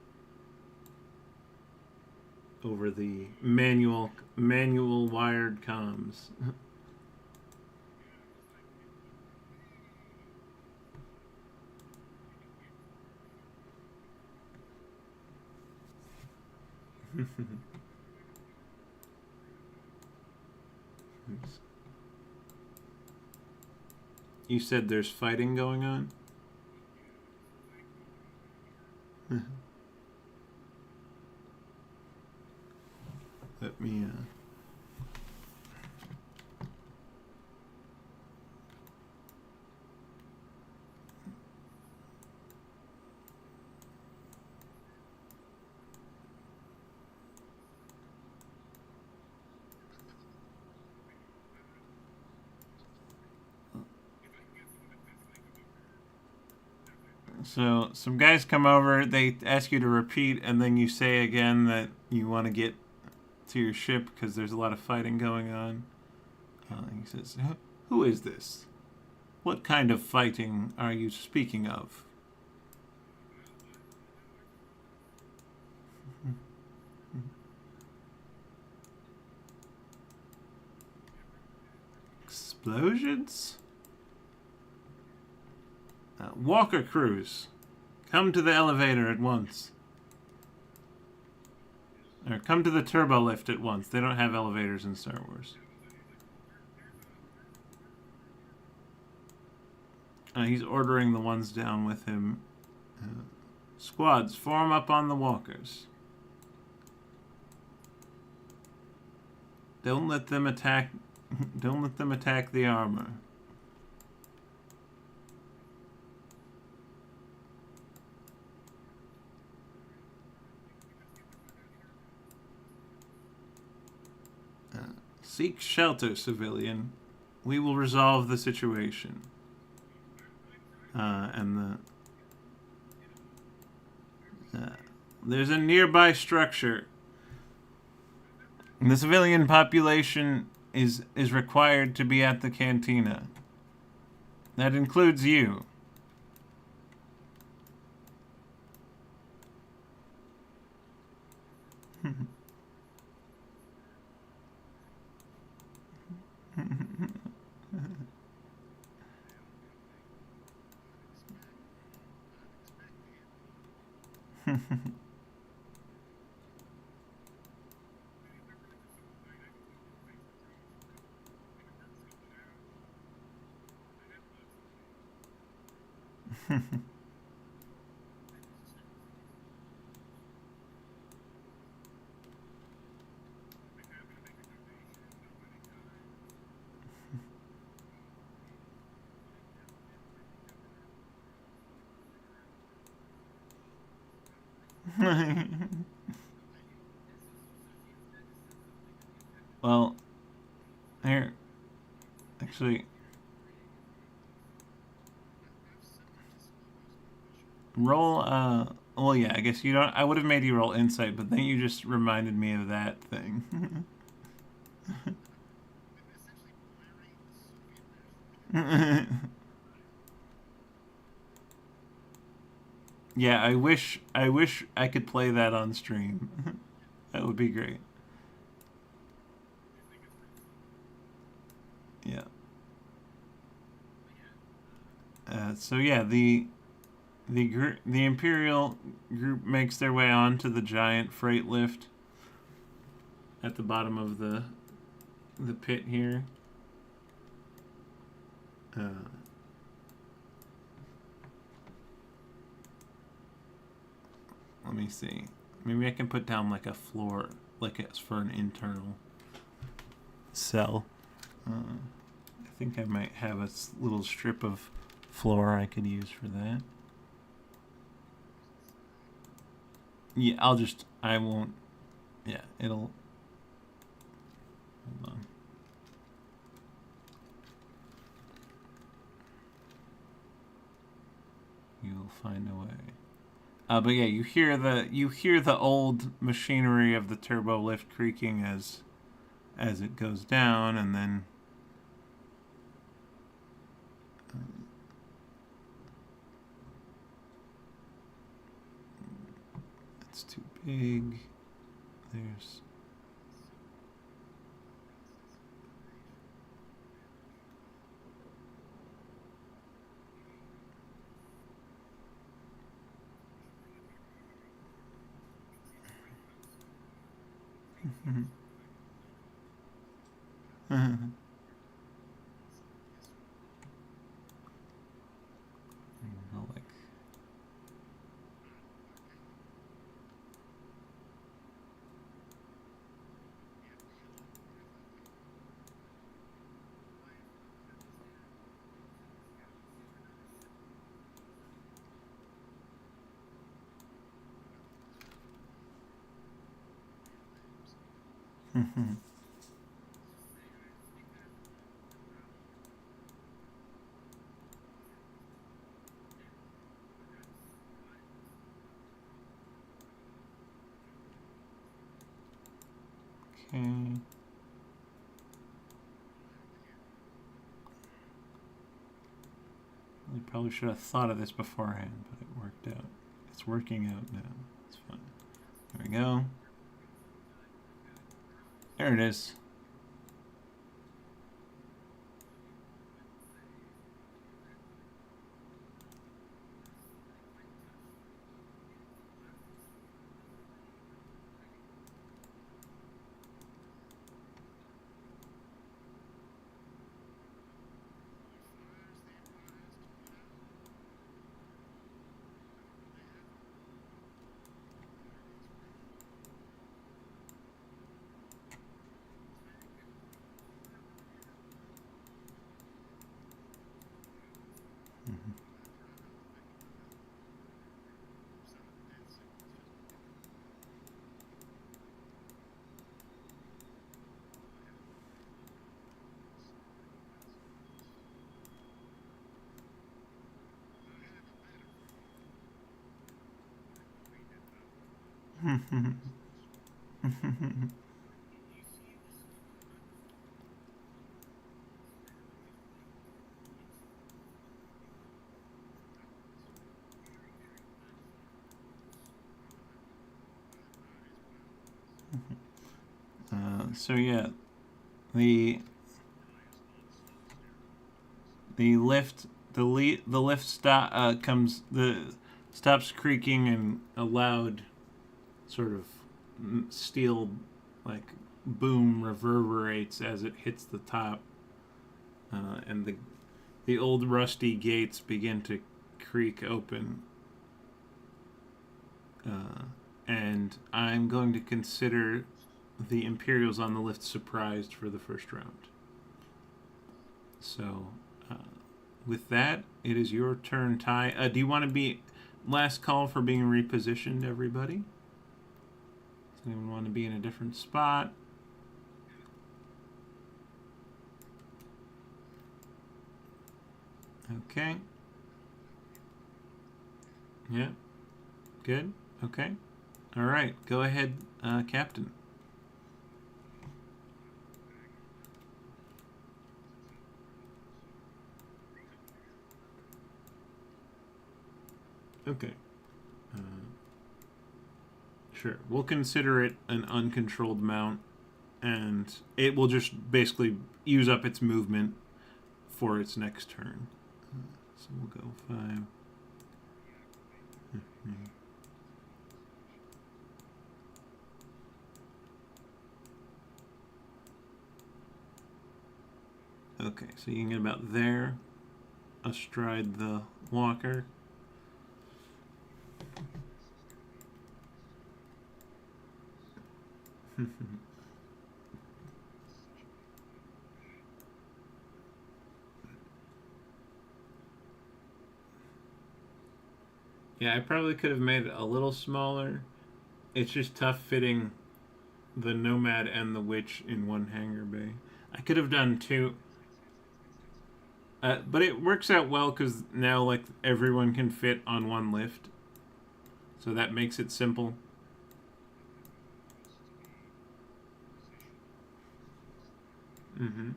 over the manual wired comms? You said there's fighting going on? Let me So some guys come over, they ask you to repeat, and then you say again that you want to get to your ship because there's a lot of fighting going on. He says, "Who is this? What kind of fighting are you speaking of?" Explosions? Walker crews, come to the elevator at once. Or come to the turbo lift at once. They don't have elevators in Star Wars. He's ordering the ones down with him. Squads, form up on the walkers. Don't let them attack. Don't let them attack the armor. Seek shelter, civilian. We will resolve the situation. There's a nearby structure. The civilian population is required to be at the cantina. That includes you. Well, here, actually, roll, well, yeah, I guess you don't, I would have made you roll insight, but then you just reminded me of that thing. Yeah, I wish I could play that on stream. That would be great. Yeah. So yeah, the Imperial group makes their way onto the giant freight lift at the bottom of the pit here. Let me see. Maybe I can put down like a floor, like it's for an internal cell. I think I might have a little strip of floor I could use for that. Yeah, I won't, yeah, hold on. You'll find a way. But yeah, you hear the old machinery of the turbo lift creaking as it goes down, and then it's too big. There's like okay. I probably should have thought of this beforehand, but it worked out. It's working out now. It's fine. There we go. There it is. So yeah, the lift stops creaking, and a loud sort of steel like boom reverberates as it hits the top, and the old rusty gates begin to creak open. And I'm going to consider the Imperials on the lift surprised for the first round. So, with that, it is your turn, Ty. Do you want to be last call for being repositioned, everybody? Does anyone want to be in a different spot? Okay. Yeah. Good. Okay. All right. Go ahead, Captain. Okay. Sure. We'll consider it an uncontrolled mount, and it will just basically use up its movement for its next turn. So we'll go 5. Okay, so you can get about there, astride the walker. Yeah, I probably could have made it a little smaller. It's just tough fitting the Nomad and the Witch in one hangar bay. I could have done two. But it works out well because now like everyone can fit on one lift, so that makes it simple. Mm-hmm.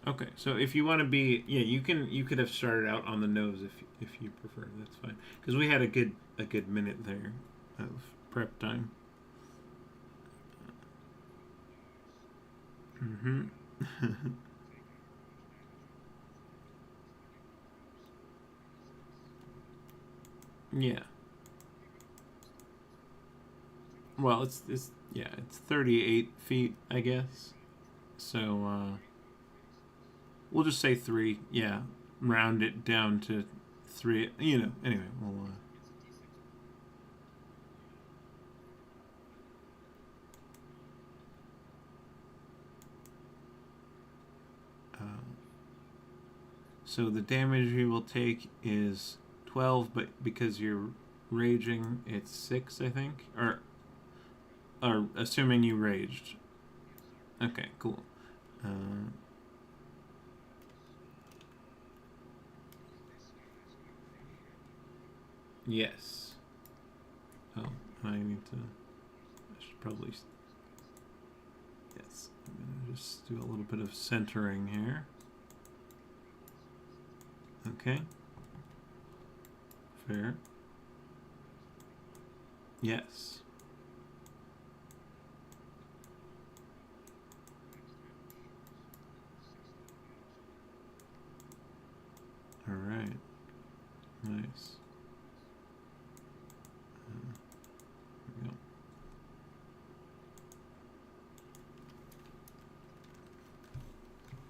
Okay, so if you want to be, yeah, you could have started out on the nose if you prefer. That's fine because we had a good minute there of prep time. Mm-hmm. Yeah. Well, it's yeah, it's 38 feet, I guess. So we'll just say three. Yeah, round it down to three. You know. Anyway, we'll. So the damage you will take is 12, but because you're raging, it's 6, I think, or assuming you raged. Okay, cool. Yes. Oh, I need to. I should probably. Yes, I'm gonna just do a little bit of centering here. Okay. Fair. Yes. All right. Nice. Here we go.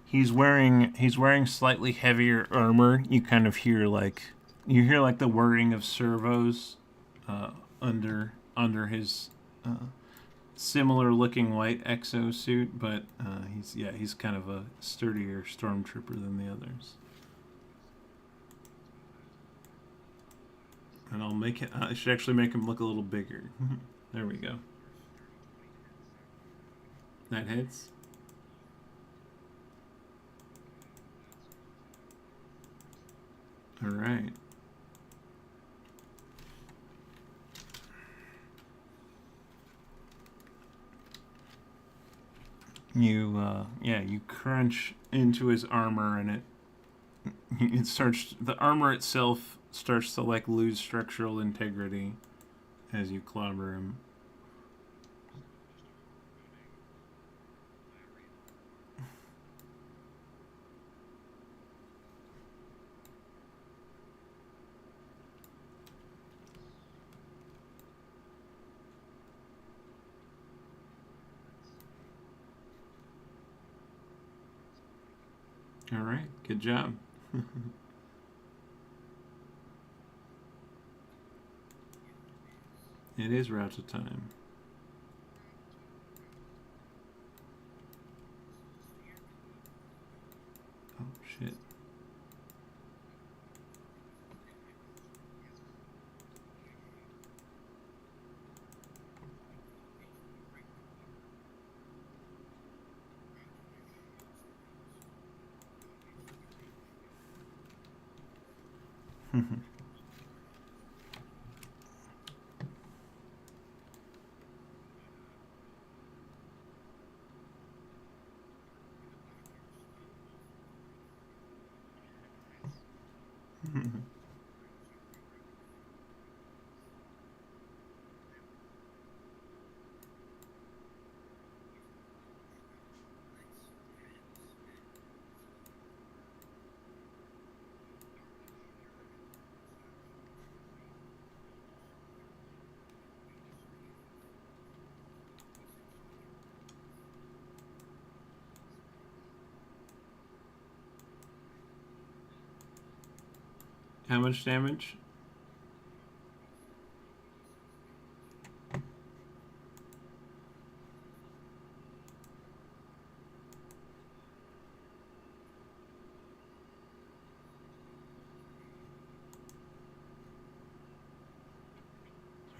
He's wearing slightly heavier armor. You kind of hear like the whirring of servos under his similar looking white exosuit, but he's kind of a sturdier stormtrooper than the others. And I'll make it. I should actually make him look a little bigger. There we go. That hits. All right. You crunch into his armor, and the armor itself starts to like lose structural integrity as you clobber him. All right, good job. It is Rata time. Oh shit. How much damage?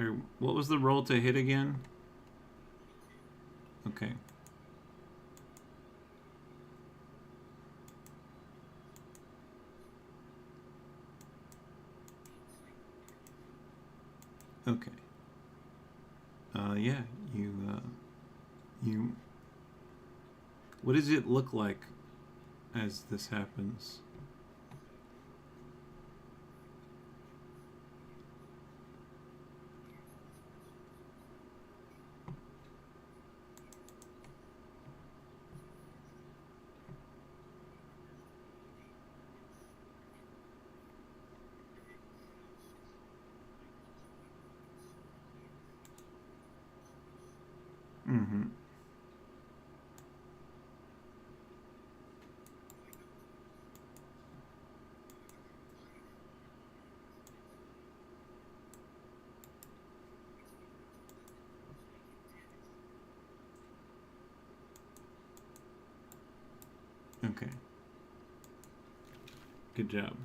Or what was the roll to hit again? Okay. Okay. Yeah, you. What does it look like as this happens? Mm-hmm. Okay. Good job.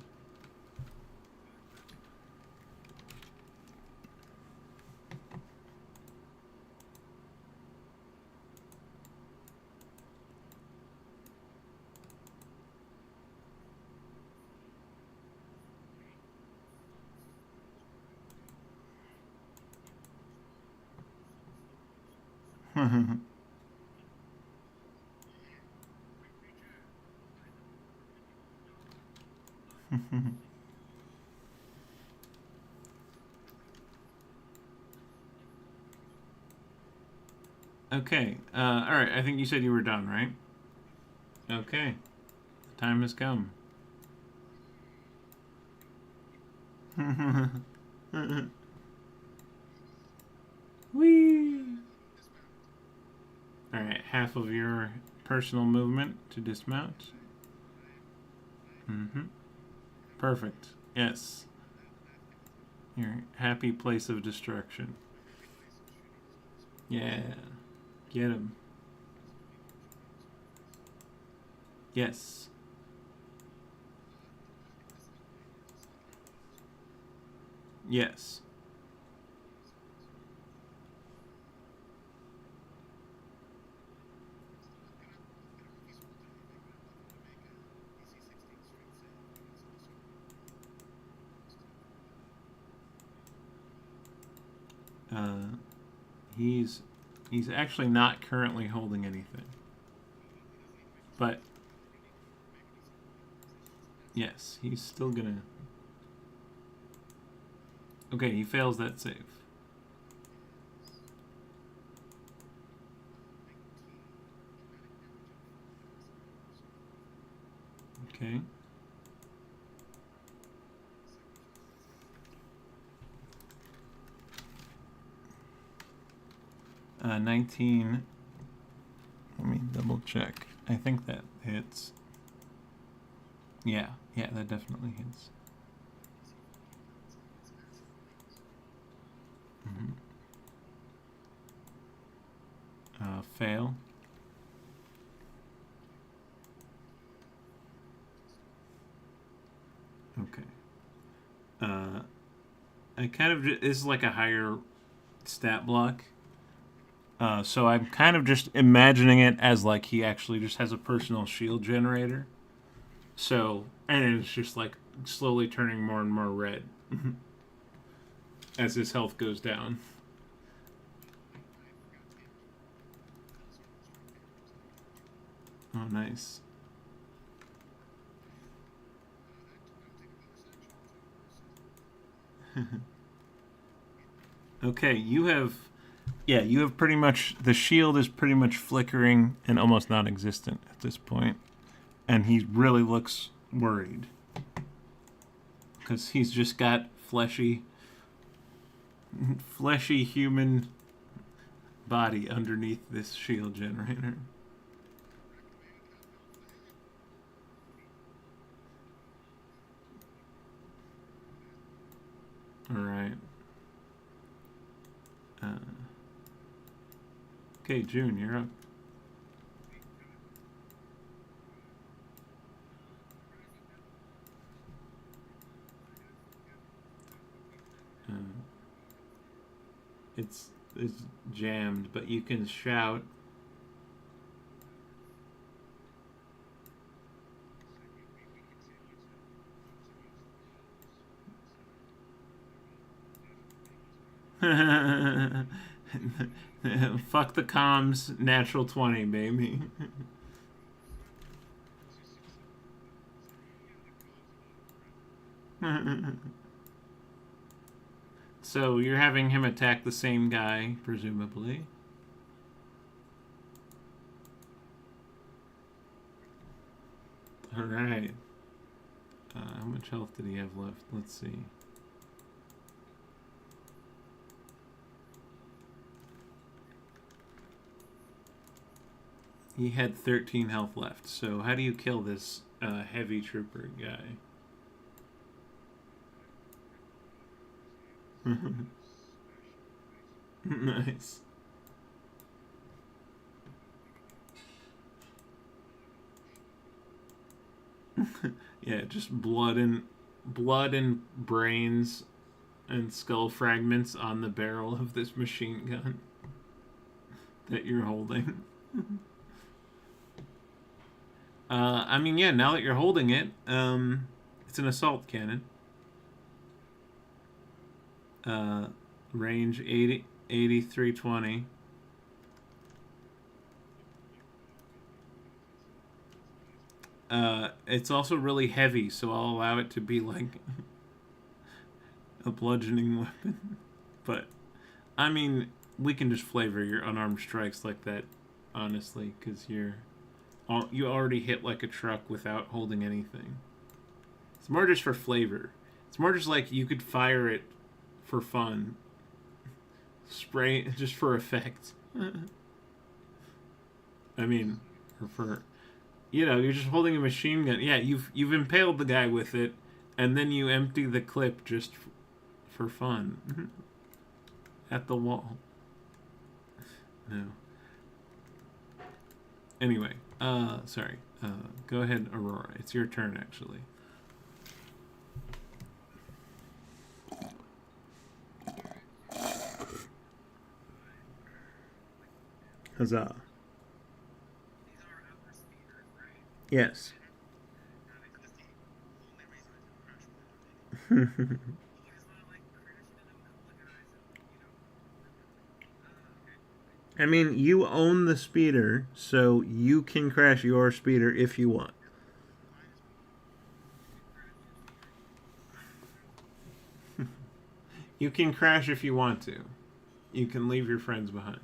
Okay. All right. I think you said you were done, right? Okay. The time has come. Whee! All right. Half of your personal movement to dismount. Mm-hmm. Perfect. Yes. Your happy place of destruction. Yeah. Get him. Yes. Yes. Uh, he's actually not currently holding anything. But yes, he's still gonna. Okay, he fails that save. Okay. 19. Let me double check. I think that hits. Yeah, that definitely hits. Mm-hmm. Fail. Okay. I kind of this is like a higher stat block. So I'm kind of just imagining it as like he actually just has a personal shield generator. So and it's just like slowly turning more and more red as his health goes down. Oh, nice. Okay, you have pretty much the shield is pretty much flickering and almost non-existent at this point, and he really looks worried because he's just got fleshy human body underneath this shield generator. All right. Okay, June, you're up. It's jammed, but you can shout. Fuck the comms, natural 20, baby. So you're having him attack the same guy, presumably. Alright. How much health did he have left? Let's see. He had 13 health left. So how do you kill this heavy trooper guy? Nice. Yeah, just blood and brains and skull fragments on the barrel of this machine gun that you're holding. I mean, yeah, now that you're holding it, it's an assault cannon. Range 8320. It's also really heavy, so I'll allow it to be like a bludgeoning weapon. But, I mean, we can just flavor your unarmed strikes like that, honestly, because you already hit like a truck without holding anything. It's more just for flavor. It's more just like you could fire it for fun. Spray just for effect. I mean, for you're just holding a machine gun. Yeah, you've impaled the guy with it, and then you empty the clip just for fun at the wall. No. Anyway, sorry. Go ahead, Aurora. It's your turn, actually. Huzzah. Yes. I mean, you own the speeder, so you can crash your speeder if you want. You can crash if you want to. You can leave your friends behind.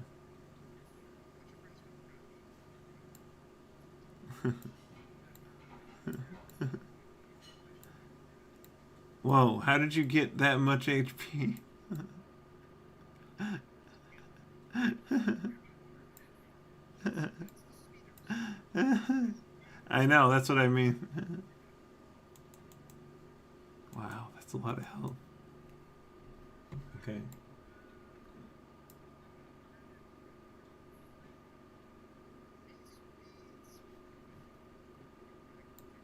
Whoa, how did you get that much HP? I know, that's what I mean. Wow, that's a lot of health. Okay.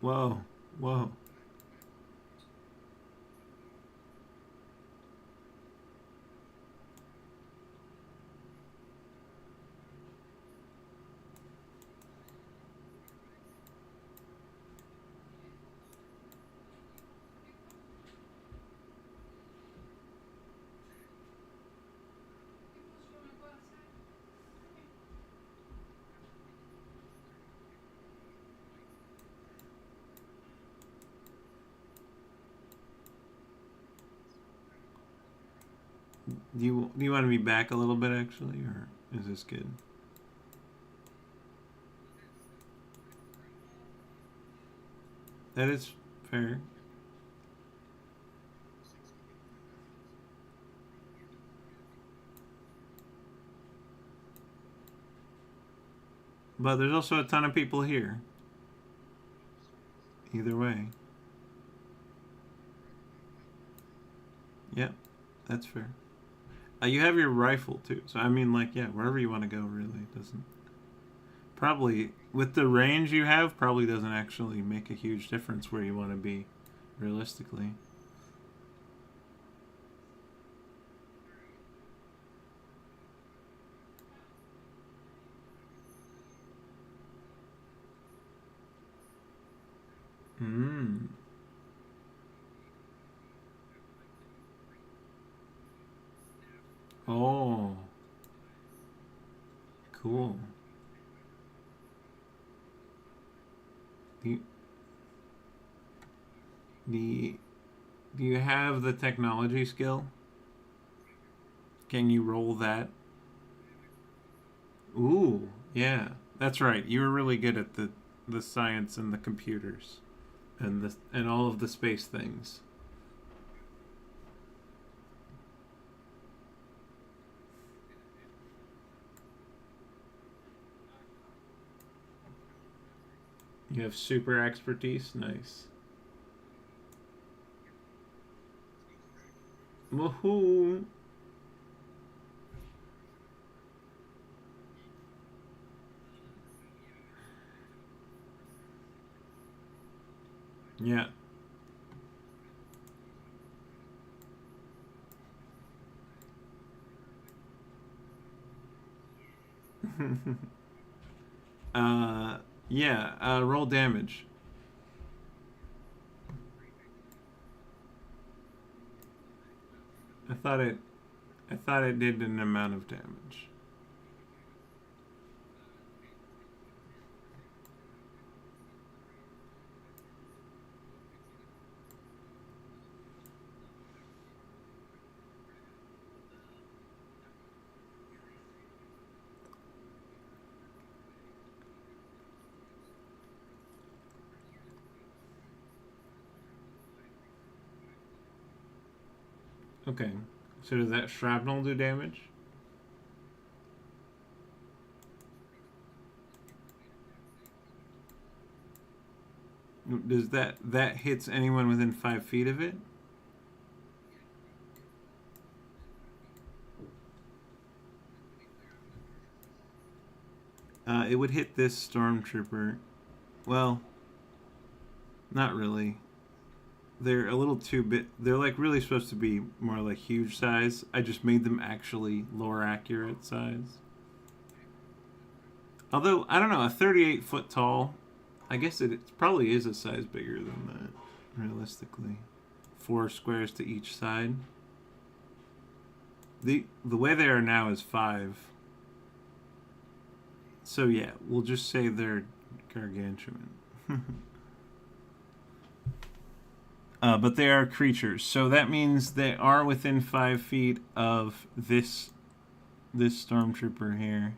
Whoa, whoa. Do you want to be back a little bit, actually, or is this good? That is fair. But there's also a ton of people here. Either way. Yep, that's fair. You have your rifle too, so I mean, like, yeah, wherever you want to go, really doesn't. Probably with the range you have, probably doesn't actually make a huge difference where you want to be, realistically. Oh, cool. Do you, do you have the technology skill? Can you roll that? Ooh, yeah. That's right. You were really good at the science and the computers and all of the space things. You have super expertise. Nice. Woohoo! Yeah. uh, yeah. Roll damage. I thought it. I thought it did an amount of damage. Okay. So does that shrapnel do damage? Does that hits anyone within 5 feet of it? It would hit this stormtrooper. Well, not really. They're a little too bit. They're like really supposed to be more like huge size. I just made them actually lore accurate size. Although I don't know, a 38-foot tall. I guess it probably is a size bigger than that, realistically. 4 squares to each side. The way they are now is 5. So yeah, we'll just say they're gargantuan. But they are creatures, so that means they are within 5 feet of this stormtrooper here.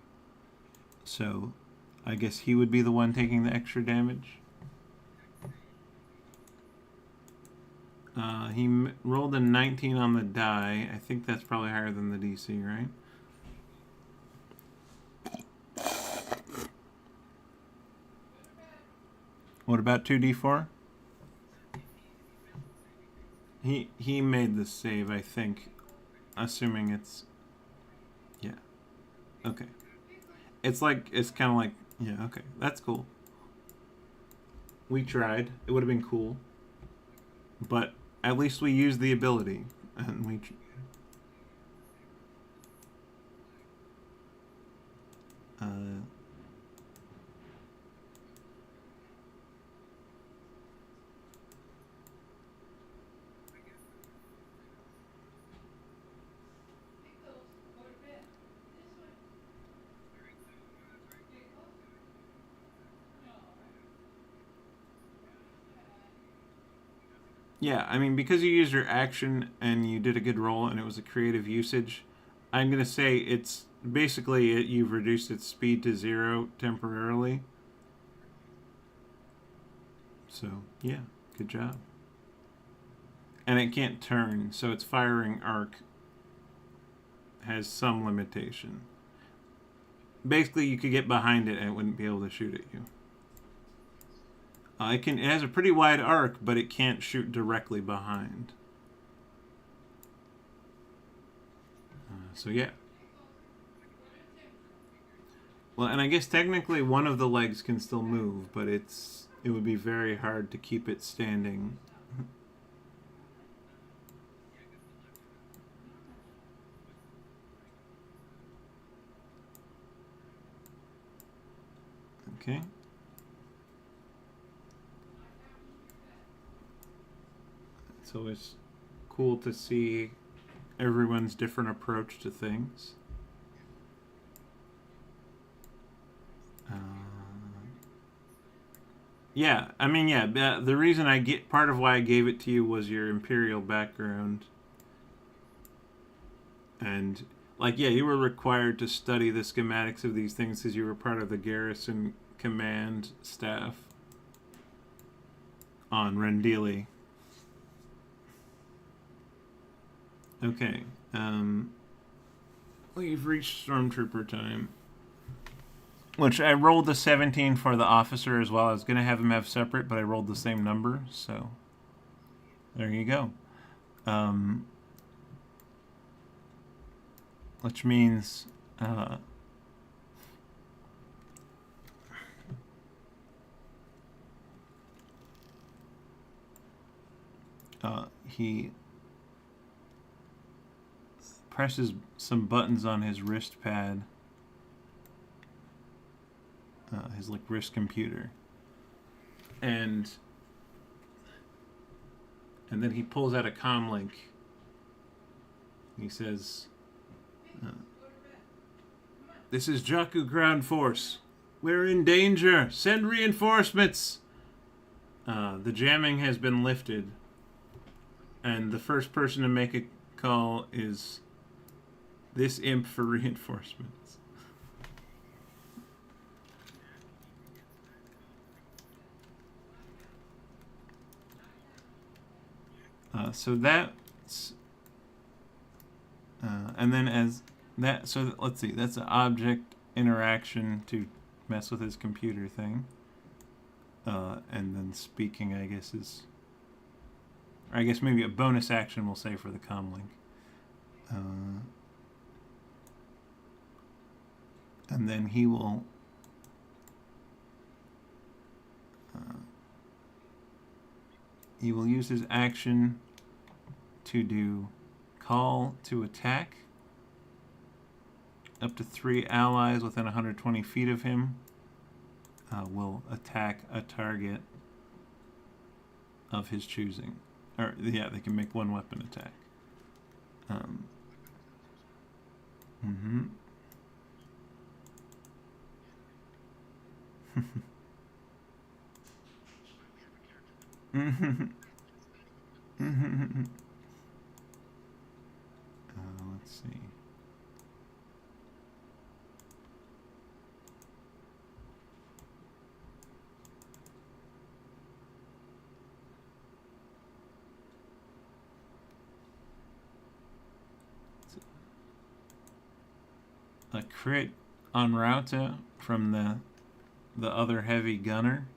So, I guess he would be the one taking the extra damage. He rolled a 19 on the die. I think that's probably higher than the DC, right? What about 2d4? He made the save, I think, assuming it's yeah. Okay. It's kind of like yeah, okay. That's cool. We tried. It would have been cool. But at least we used the ability and we uh yeah, I mean, because you used your action and you did a good roll and it was a creative usage, I'm going to say it's basically you've reduced its speed to 0 temporarily. So, yeah, good job. And it can't turn, so its firing arc has some limitation. Basically, you could get behind it and it wouldn't be able to shoot at you. It has a pretty wide arc, but it can't shoot directly behind. So yeah. Well, and I guess technically one of the legs can still move, but it would be very hard to keep it standing. Okay. It's always cool to see everyone's different approach to things. Yeah, I mean, yeah, the reason part of why I gave it to you was your Imperial background. And, like, yeah, you were required to study the schematics of these things because you were part of the garrison command staff on Rendili. Okay, we've reached Stormtrooper time. Which I rolled the 17 for the officer as well. I was going to have him have separate, but I rolled the same number, so there you go. Which means he presses some buttons on his wrist pad, his like wrist computer, and then he pulls out a comm link. He says, "This is Jakku Ground Force. We're in danger. Send reinforcements." The jamming has been lifted, and the first person to make a call is this imp for reinforcements. So that's and then as that, so let's see, that's an object interaction to mess with his computer thing, and then speaking, I guess, is, or I guess maybe a bonus action we'll say for the comm link, and then he will use his action to do call to attack. Up to 3 allies within 120 feet of him will attack a target of his choosing. Or, yeah, they can make one weapon attack. Let's see. A crit on Rauta from the other heavy gunner.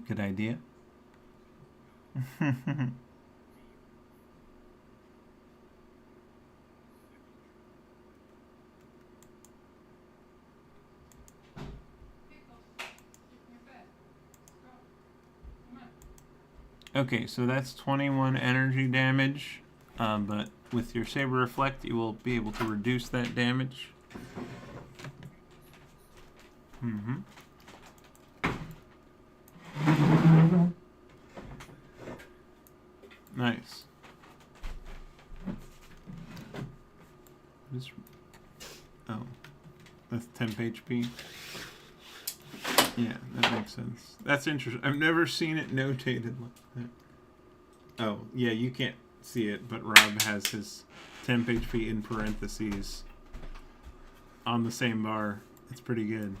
Good idea. Okay, so that's 21 energy damage, but with your Saber Reflect, you will be able to reduce that damage. Nice. Oh, that's temp HP. Yeah, that makes sense. That's interesting. I've never seen it notated like that. Oh, yeah, you can't see it, but Rob has his temp HP in parentheses on the same bar. It's pretty good.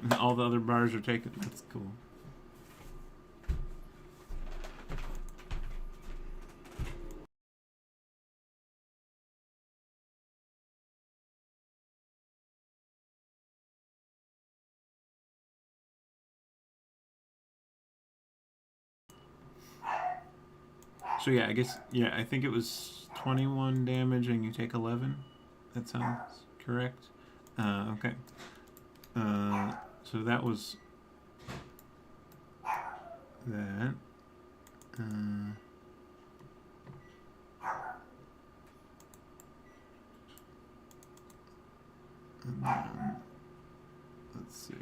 And all the other bars are taken. That's cool. So yeah, I guess, yeah, I think it was 21 damage and you take 11. That sounds correct. Okay. So that was that. And then, let's see.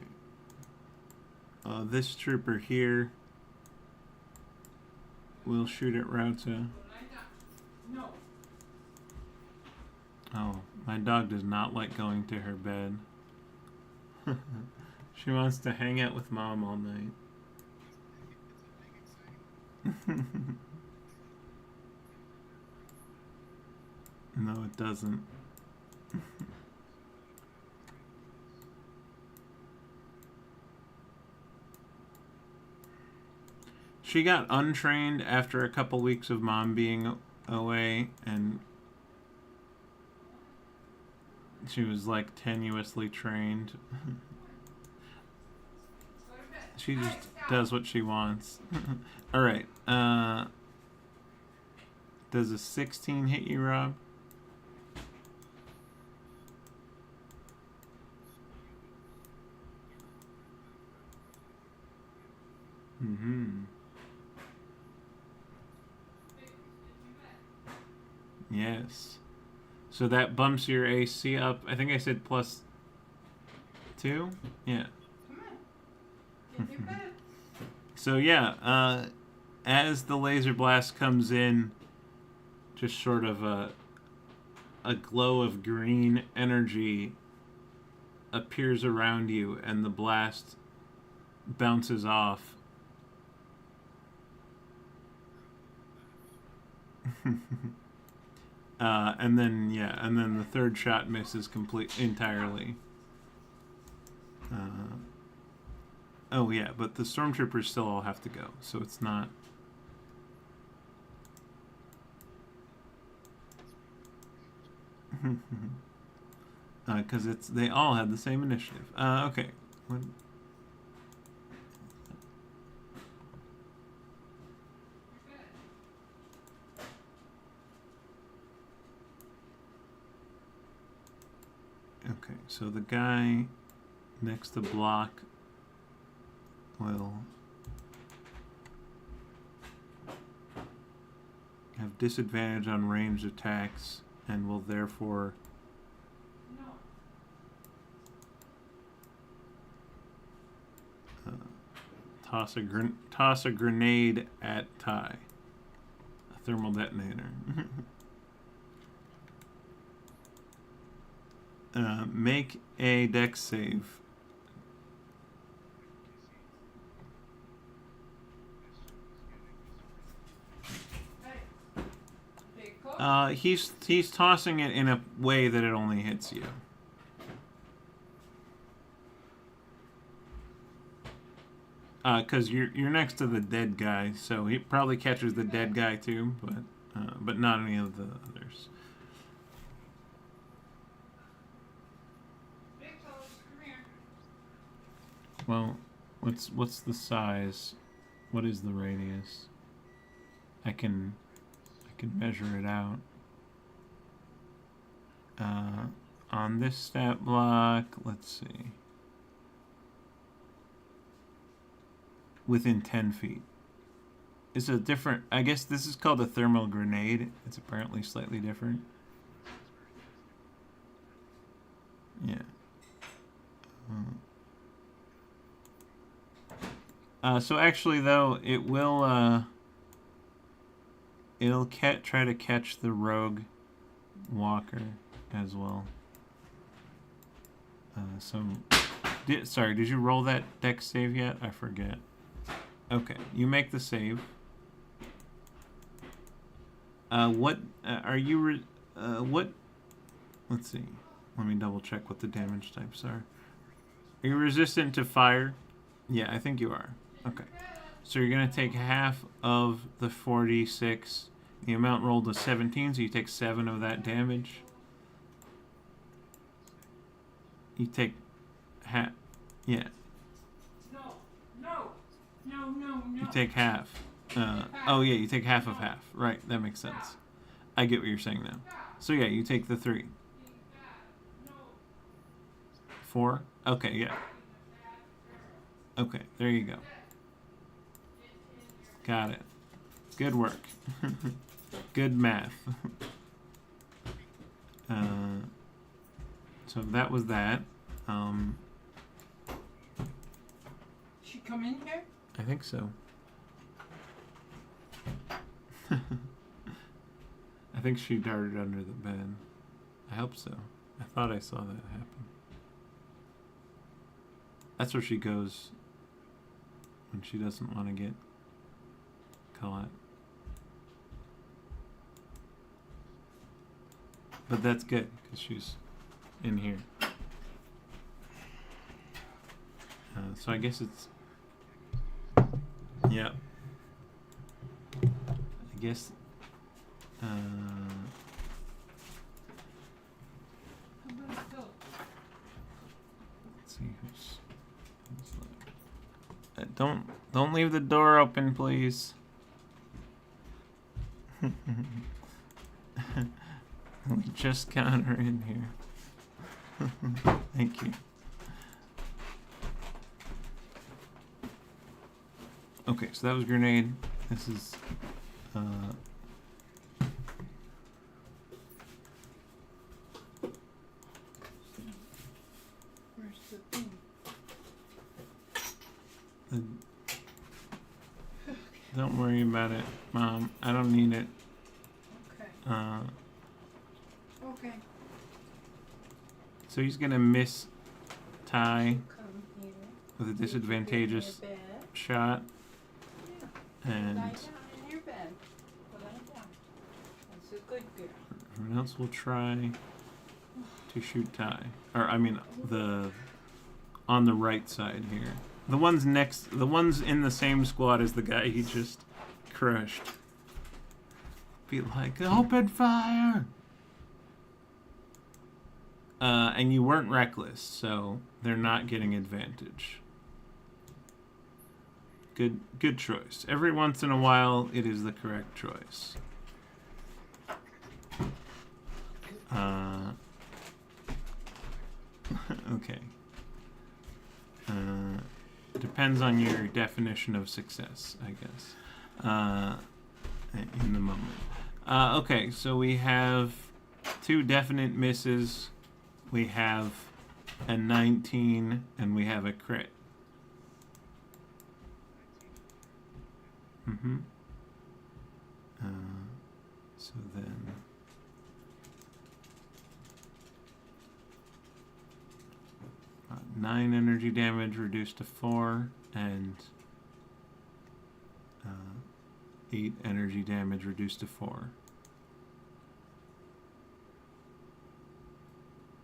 This trooper here will shoot at Rauta. No. Oh, my dog does not like going to her bed. She wants to hang out with Mom all night. No, it doesn't. She got untrained after a couple weeks of Mom being away, and she was like tenuously trained. She just does what she wants. Alright, does a 16 hit you, Rob? Mm-hmm. Yes. So that bumps your AC up. I think I said +2? Yeah. So yeah, as the laser blast comes in, just sort of a glow of green energy appears around you, and the blast bounces off. And then the third shot misses entirely. Oh yeah, but the stormtroopers still all have to go, so it's not. Because they all had the same initiative. Okay. What? Okay, so the guy next to block will have disadvantage on ranged attacks and will therefore toss a grenade at Ty. A thermal detonator. Make a dex save. He's tossing it in a way that it only hits you. Because you're next to the dead guy, so he probably catches the dead guy too, but not any of the others. Well, what's the size? What is the radius? I can measure it out. On this stat block, let's see. Within 10 feet. It's a different, I guess this is called a thermal grenade. It's apparently slightly different. Yeah. So actually though, it will, it'll try to catch the rogue walker as well. Sorry, did you roll that dex save yet? I forget. Okay, you make the save. What are you? What? Let's see. Let me double check what the damage types are. Are you resistant to fire? Yeah, I think you are. Okay. So you're gonna take half of the 46. The amount rolled was 17, so you take 7 of that damage. You take half. Yeah. No. You take half. Oh yeah, you take half of half. Right, that makes sense. I get what you're saying now. So yeah, you take the 3. 4? Okay, yeah. Okay, there you go. Got it. Good work. Good math. So that was that. come in here? I think so. I think she darted under the bed. I hope so. I thought I saw that happen. That's where she goes when she doesn't want to get caught. But that's good, because she's in here. So I guess it's... Yep. I guess... let's see who's left. Don't leave the door open, please. We just got her in here. Thank you. Okay, so that was grenade. This is Where's the thing? Don't worry about it, Mom. I don't need it. Okay. Okay. So he's gonna miss Ty Come here. with a disadvantageous shot. Yeah. And Lie down in your bed. Lie down. That's a good girl. everyone else will try to shoot Ty. Or I mean on the right side here. The ones in the same squad as the guy he just crushed. Be like, open fire! And you weren't reckless, so they're not getting advantage. Good choice. Every once in a while, it is the correct choice. Okay. Depends on your definition of success, I guess. In the moment. Okay, so we have 2 definite misses. We have a 19, and we have a crit. So then... 9 energy damage reduced to 4, and 8 energy damage reduced to 4.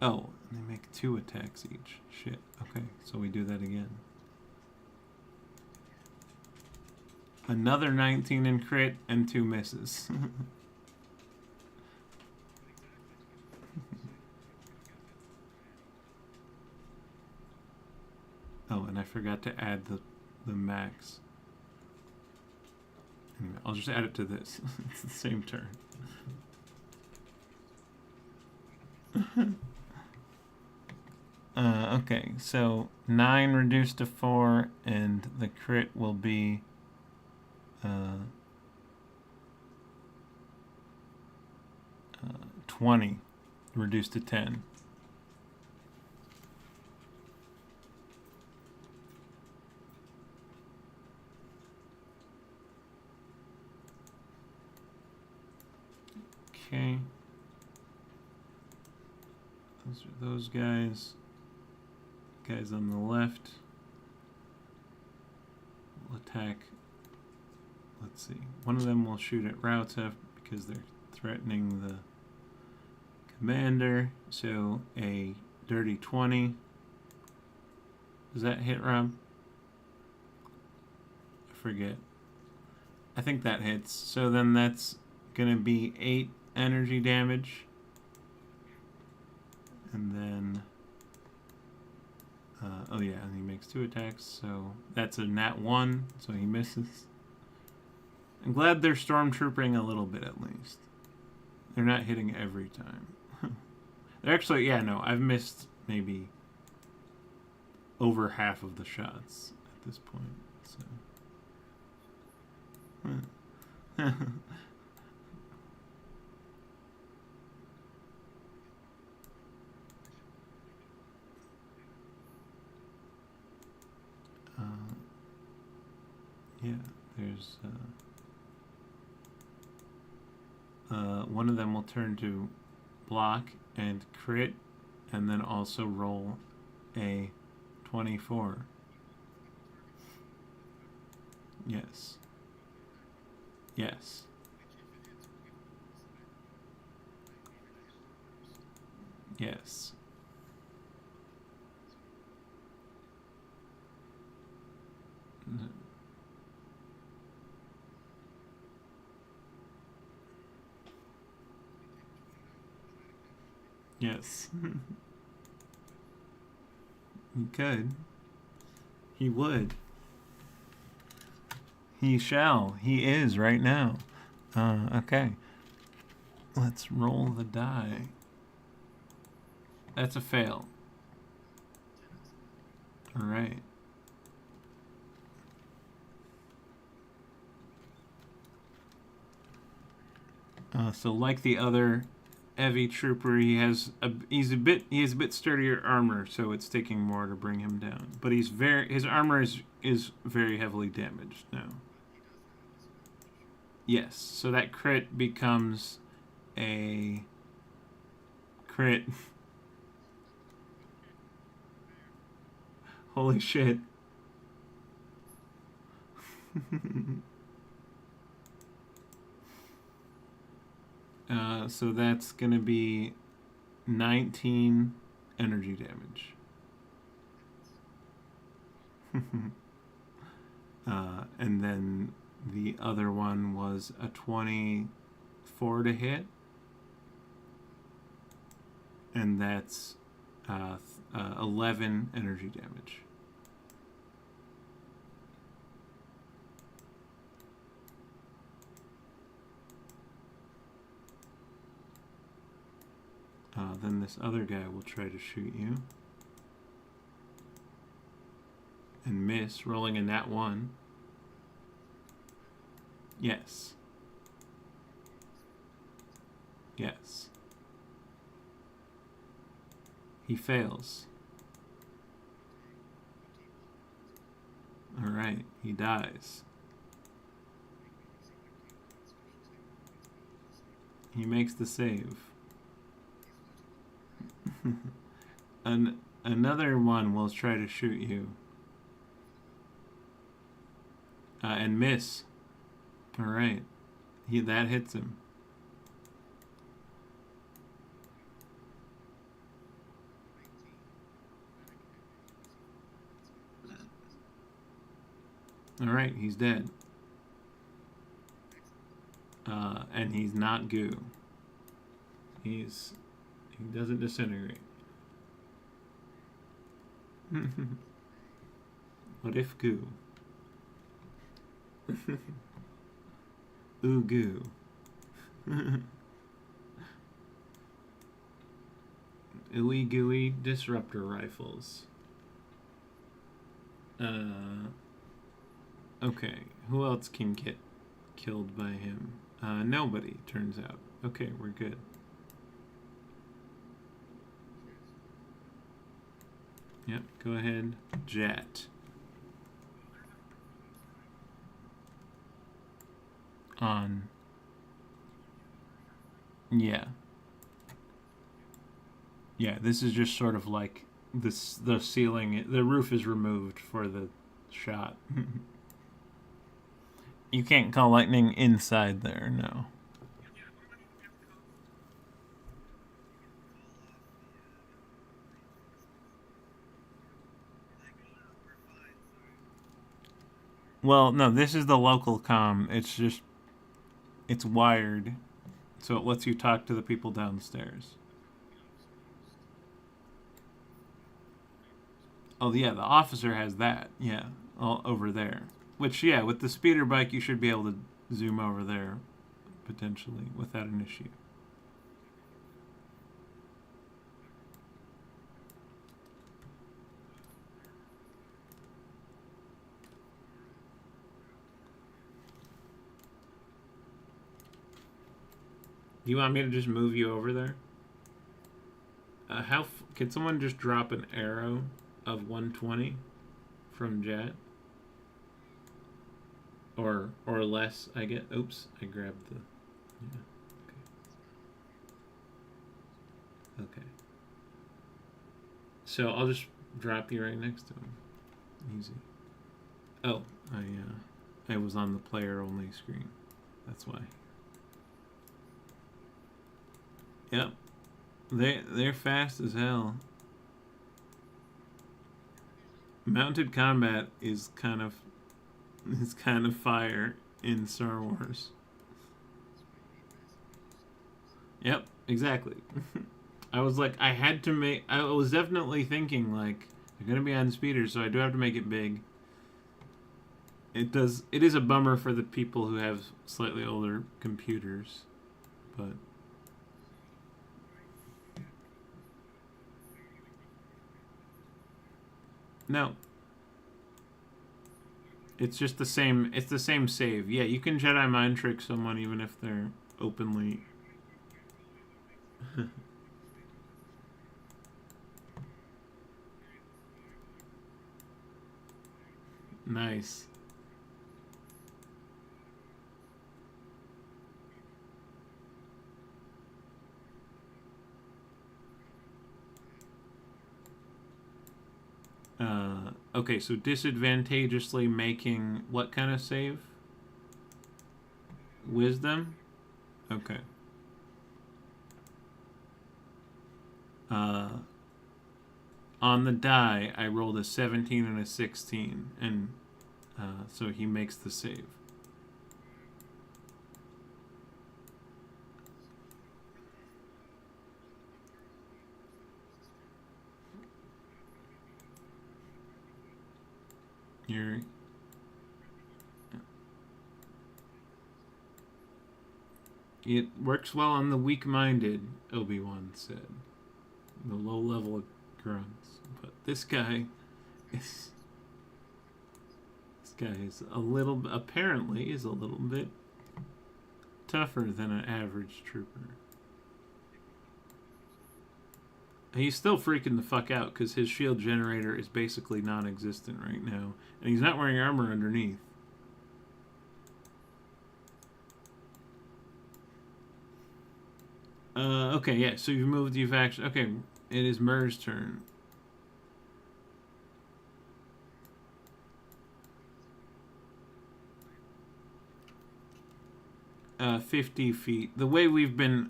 Oh, and they make 2 attacks each. Shit. Okay, so we do that again. Another 19 in crit and 2 misses. Oh, and I forgot to add the max. Anyway, I'll just add it to this. It's the same turn. Okay, so 9 reduced to 4, and the crit will be 20 reduced to 10. Okay. Those are those guys. Guys on the left will attack. Let's see. One of them will shoot at Rauta because they're threatening the commander. So a dirty 20. Does that hit, Rob? I forget. I think that hits. So then that's gonna be 8 energy damage. And then oh yeah, and he makes 2 attacks, so that's a nat 1, so he misses. I'm glad they're stormtroopering a little bit at least. They're not hitting every time. They're actually, yeah, no, I've missed maybe over half of the shots at this point, so. Yeah, there's one of them will turn to block and crit, and then also roll a 24. Yes. Yes. Yes. Yes. He could. He would. He shall. He is right now. Okay. Let's roll the die. That's a fail. All right. So like the other heavy trooper, he's a bit sturdier armor, so it's taking more to bring him down. But his armor is very heavily damaged now. Yes, so that crit becomes a crit. Holy shit. So that's gonna be 19 energy damage. And then the other one was a 24 to hit. And that's 11 energy damage. Then this other guy will try to shoot you. And miss, rolling a nat 1. Yes. Yes. He fails. Alright, he dies. He makes the save. Another one will try to shoot you. And miss. Alright. That hits him. Alright, he's dead. And he's not goo. He doesn't disintegrate. What if goo? Ooh goo. Ooey gooey disruptor rifles. Okay, who else can get killed by him? Nobody, turns out. Okay, we're good. Yep, go ahead. Jet. On. Yeah. Yeah, this is just sort of like the ceiling, the roof is removed for the shot. You can't call lightning inside there, no. Well, no, this is the local comm. It's wired, so it lets you talk to the people downstairs. Oh, yeah, the officer has that. Yeah, all over there. Which, yeah, with the speeder bike, you should be able to zoom over there, potentially, without an issue. Do you want me to just move you over there? Can someone just drop an arrow of 120 from Jet? or less. I get. Oops, I grabbed the. Yeah. Okay. Okay. So I'll just drop you right next to him. Easy. Oh, I was on the player only screen. That's why. Yep. They're fast as hell. Mounted combat is kind of fire in Star Wars. Yep, exactly. I was like, I was definitely thinking like, I'm gonna be on speeder, so I do have to make it big. It is a bummer for the people who have slightly older computers, but no. It's just the same. It's the same save. Yeah, you can Jedi mind trick someone even if they're openly. Nice. Okay, so disadvantageously making what kind of save? Wisdom? Okay. On the die, I rolled a 17 and a 16, and so he makes the save. You're... It works well on the weak-minded, Obi-Wan said. The low-level grunts. But this guy is a little, apparently is a little bit tougher than an average trooper. He's still freaking the fuck out because his shield generator is basically non-existent right now, and he's not wearing armor underneath. Okay, yeah, so you've actually, okay, it is Mur's turn. 50 feet. The way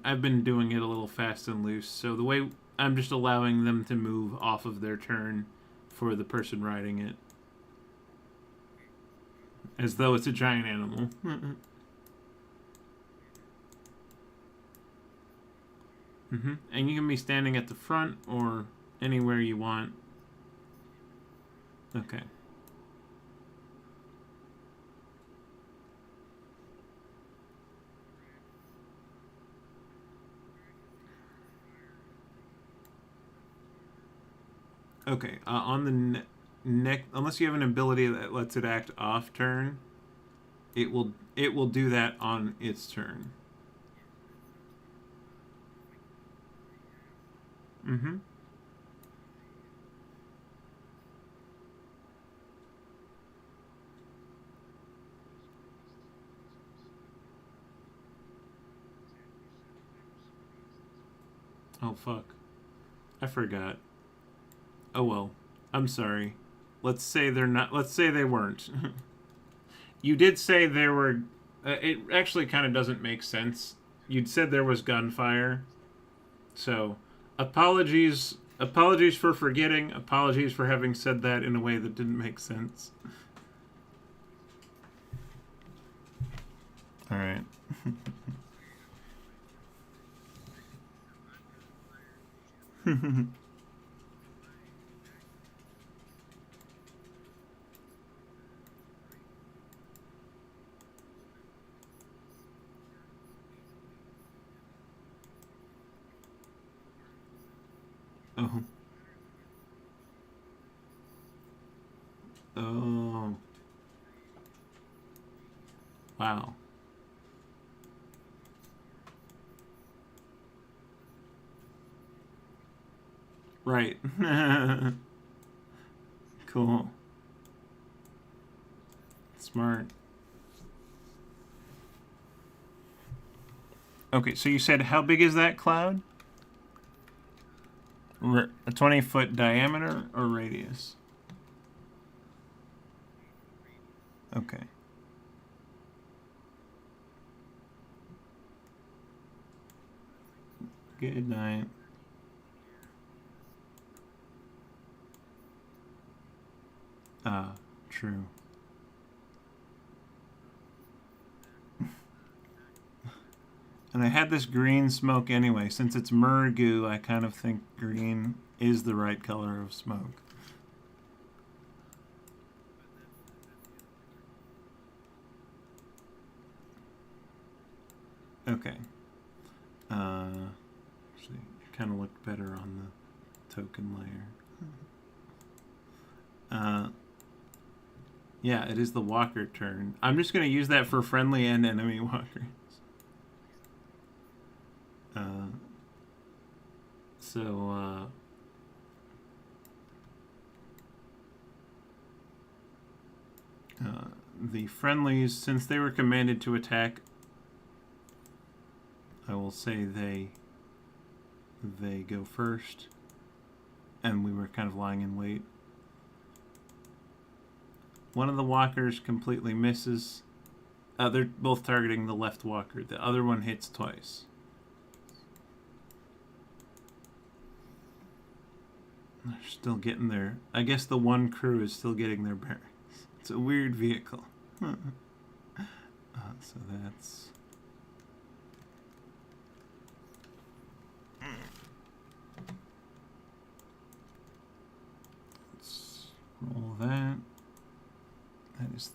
I've been doing it a little fast and loose, so the way I'm just allowing them to move off of their turn for the person riding it. As though it's a giant animal. And you can be standing at the front or anywhere you want. Okay. Okay, on the next, unless you have an ability that lets it act off turn, it will do that on its turn. Oh fuck, I forgot. Oh well, I'm sorry. Let's say they're not. Let's say they weren't. You did say there were. It actually kind of doesn't make sense. You'd said there was gunfire, so apologies. Apologies for forgetting. Apologies for having said that in a way that didn't make sense. All right. Oh. Oh. Wow. Right. Cool. Smart. Okay, so you said how big is that cloud? A 20-foot diameter or radius? Okay. Good night. Ah, true. And I had this green smoke anyway. Since it's Murgoo, I kind of think green is the right color of smoke. Okay. Actually, it kind of looked better on the token layer. Yeah, it is the walker turn. I'm just going to use that for friendly and enemy walkers. The friendlies, since they were commanded to attack, I will say they go first, and we were kind of lying in wait. One of the walkers completely misses. They're both targeting the left walker. The other one hits twice. They're still getting there. I guess the one crew is still getting their bearings. It's a weird vehicle. So that's... Let's roll that. That is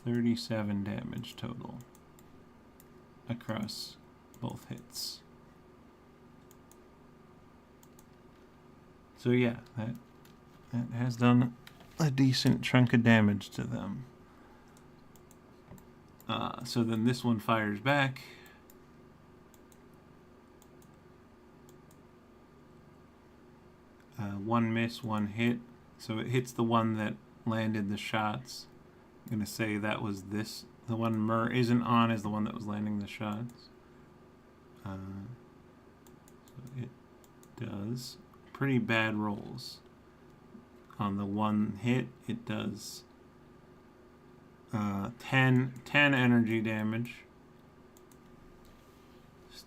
37 damage total across both hits. So yeah, that has done a decent chunk of damage to them. So then this one fires back. One miss, one hit. So it hits the one that landed the shots. I'm going to say that was this. The one Mur isn't on is the one that was landing the shots. So it does pretty bad rolls. On the one hit, it does 10 energy damage.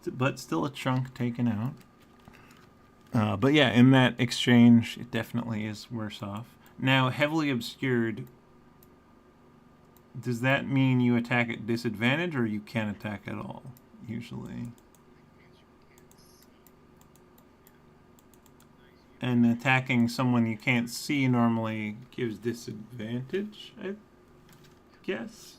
But still a chunk taken out. But yeah, in that exchange, it definitely is worse off. Now, heavily obscured, does that mean you attack at disadvantage or you can't attack at all, usually? And attacking someone you can't see normally gives disadvantage, I guess.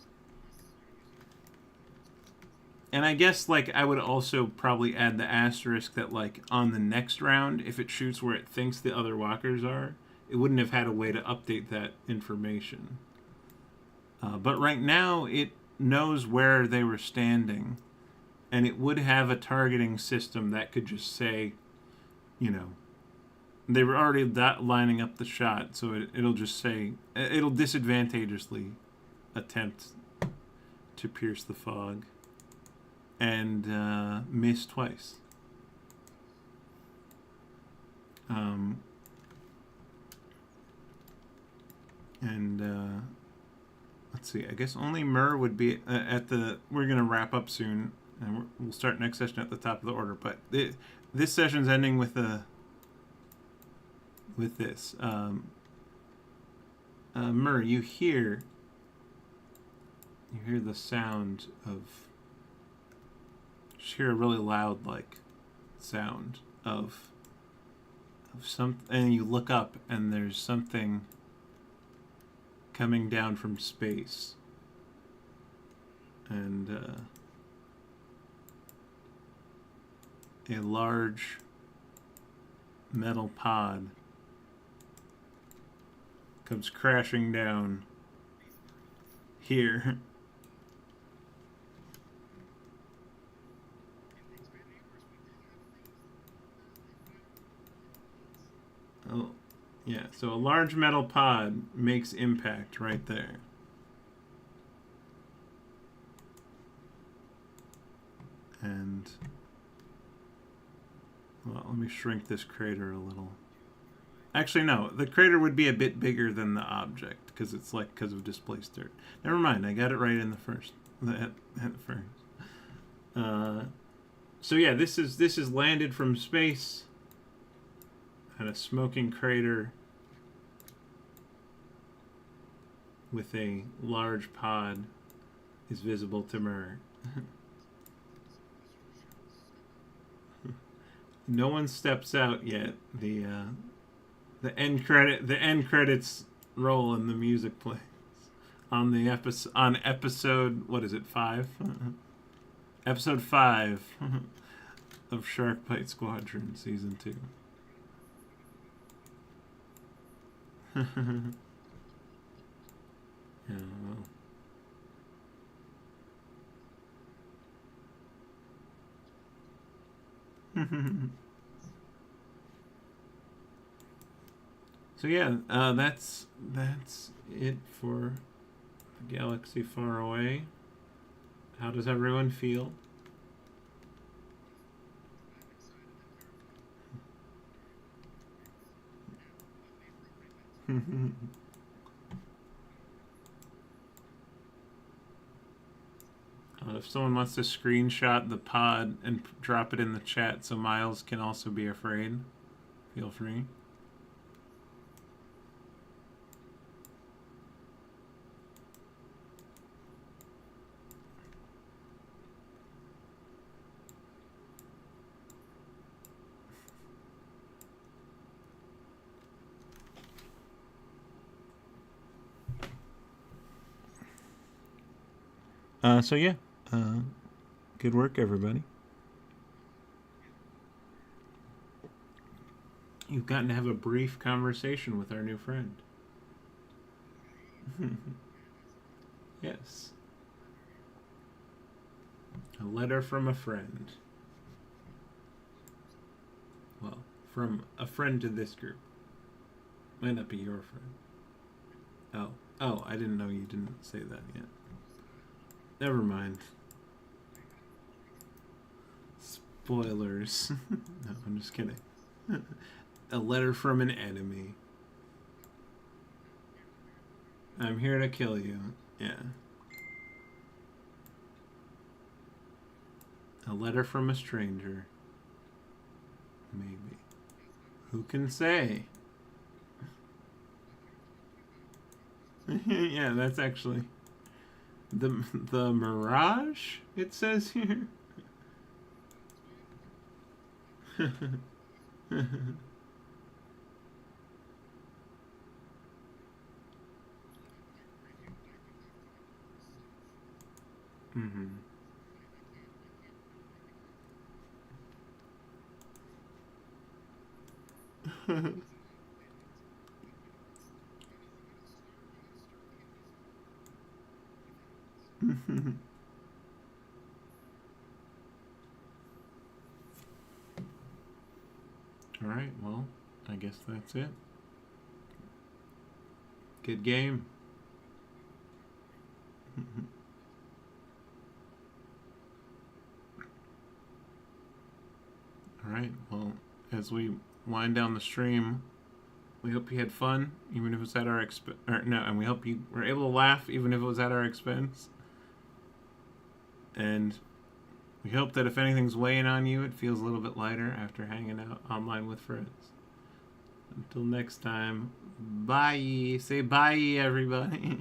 And I guess, like, I would also probably add the asterisk that, like, on the next round, if it shoots where it thinks the other walkers are, it wouldn't have had a way to update that information. But right now, it knows where they were standing, and it would have a targeting system that could just say, you know, they were already lining up the shot, so it'll just say, it'll disadvantageously attempt to pierce the fog and miss twice. Let's see, I guess only Mur would be at the... We're going to wrap up soon, and we'll start next session at the top of the order, but this session's ending with this. Mur, you hear the sound of... You hear a really loud, like, sound of some... And you look up, and there's something coming down from space. And a large metal pod comes crashing down here. Oh, yeah, so a large metal pod makes impact right there. And well, let me shrink this crater a little. Actually, no. The crater would be a bit bigger than the object because it's like because of displaced dirt. Never mind. I got it right in the first. At first. So yeah, this is landed from space. At a smoking crater with a large pod is visible to Mer. No one steps out yet. The end credits roll and the music plays on the episode what is it 5? Episode 5 of Sharkbite Squadron season 2. Yeah, well. So yeah, that's it for the galaxy far away. How does everyone feel? If someone wants to screenshot the pod and drop it in the chat so Miles can also be afraid, feel free. So yeah, good work, everybody. You've gotten to have a brief conversation with our new friend. Yes. A letter from a friend. Well, from a friend to this group. Might not be your friend. Oh, I didn't know you didn't say that yet. Never mind. Spoilers. No, I'm just kidding. A letter from an enemy. I'm here to kill you. Yeah. A letter from a stranger. Maybe. Who can say? Yeah, that's actually the Mirage, it says here. Mm-hmm. Alright, well, I guess that's it. Good game. Alright, well, as we wind down the stream, we hope you had fun, even if it was at our expense. And we hope you were able to laugh, even if it was at our expense. And we hope that if anything's weighing on you, it feels a little bit lighter after hanging out online with friends. Until next time, bye. Say bye, everybody.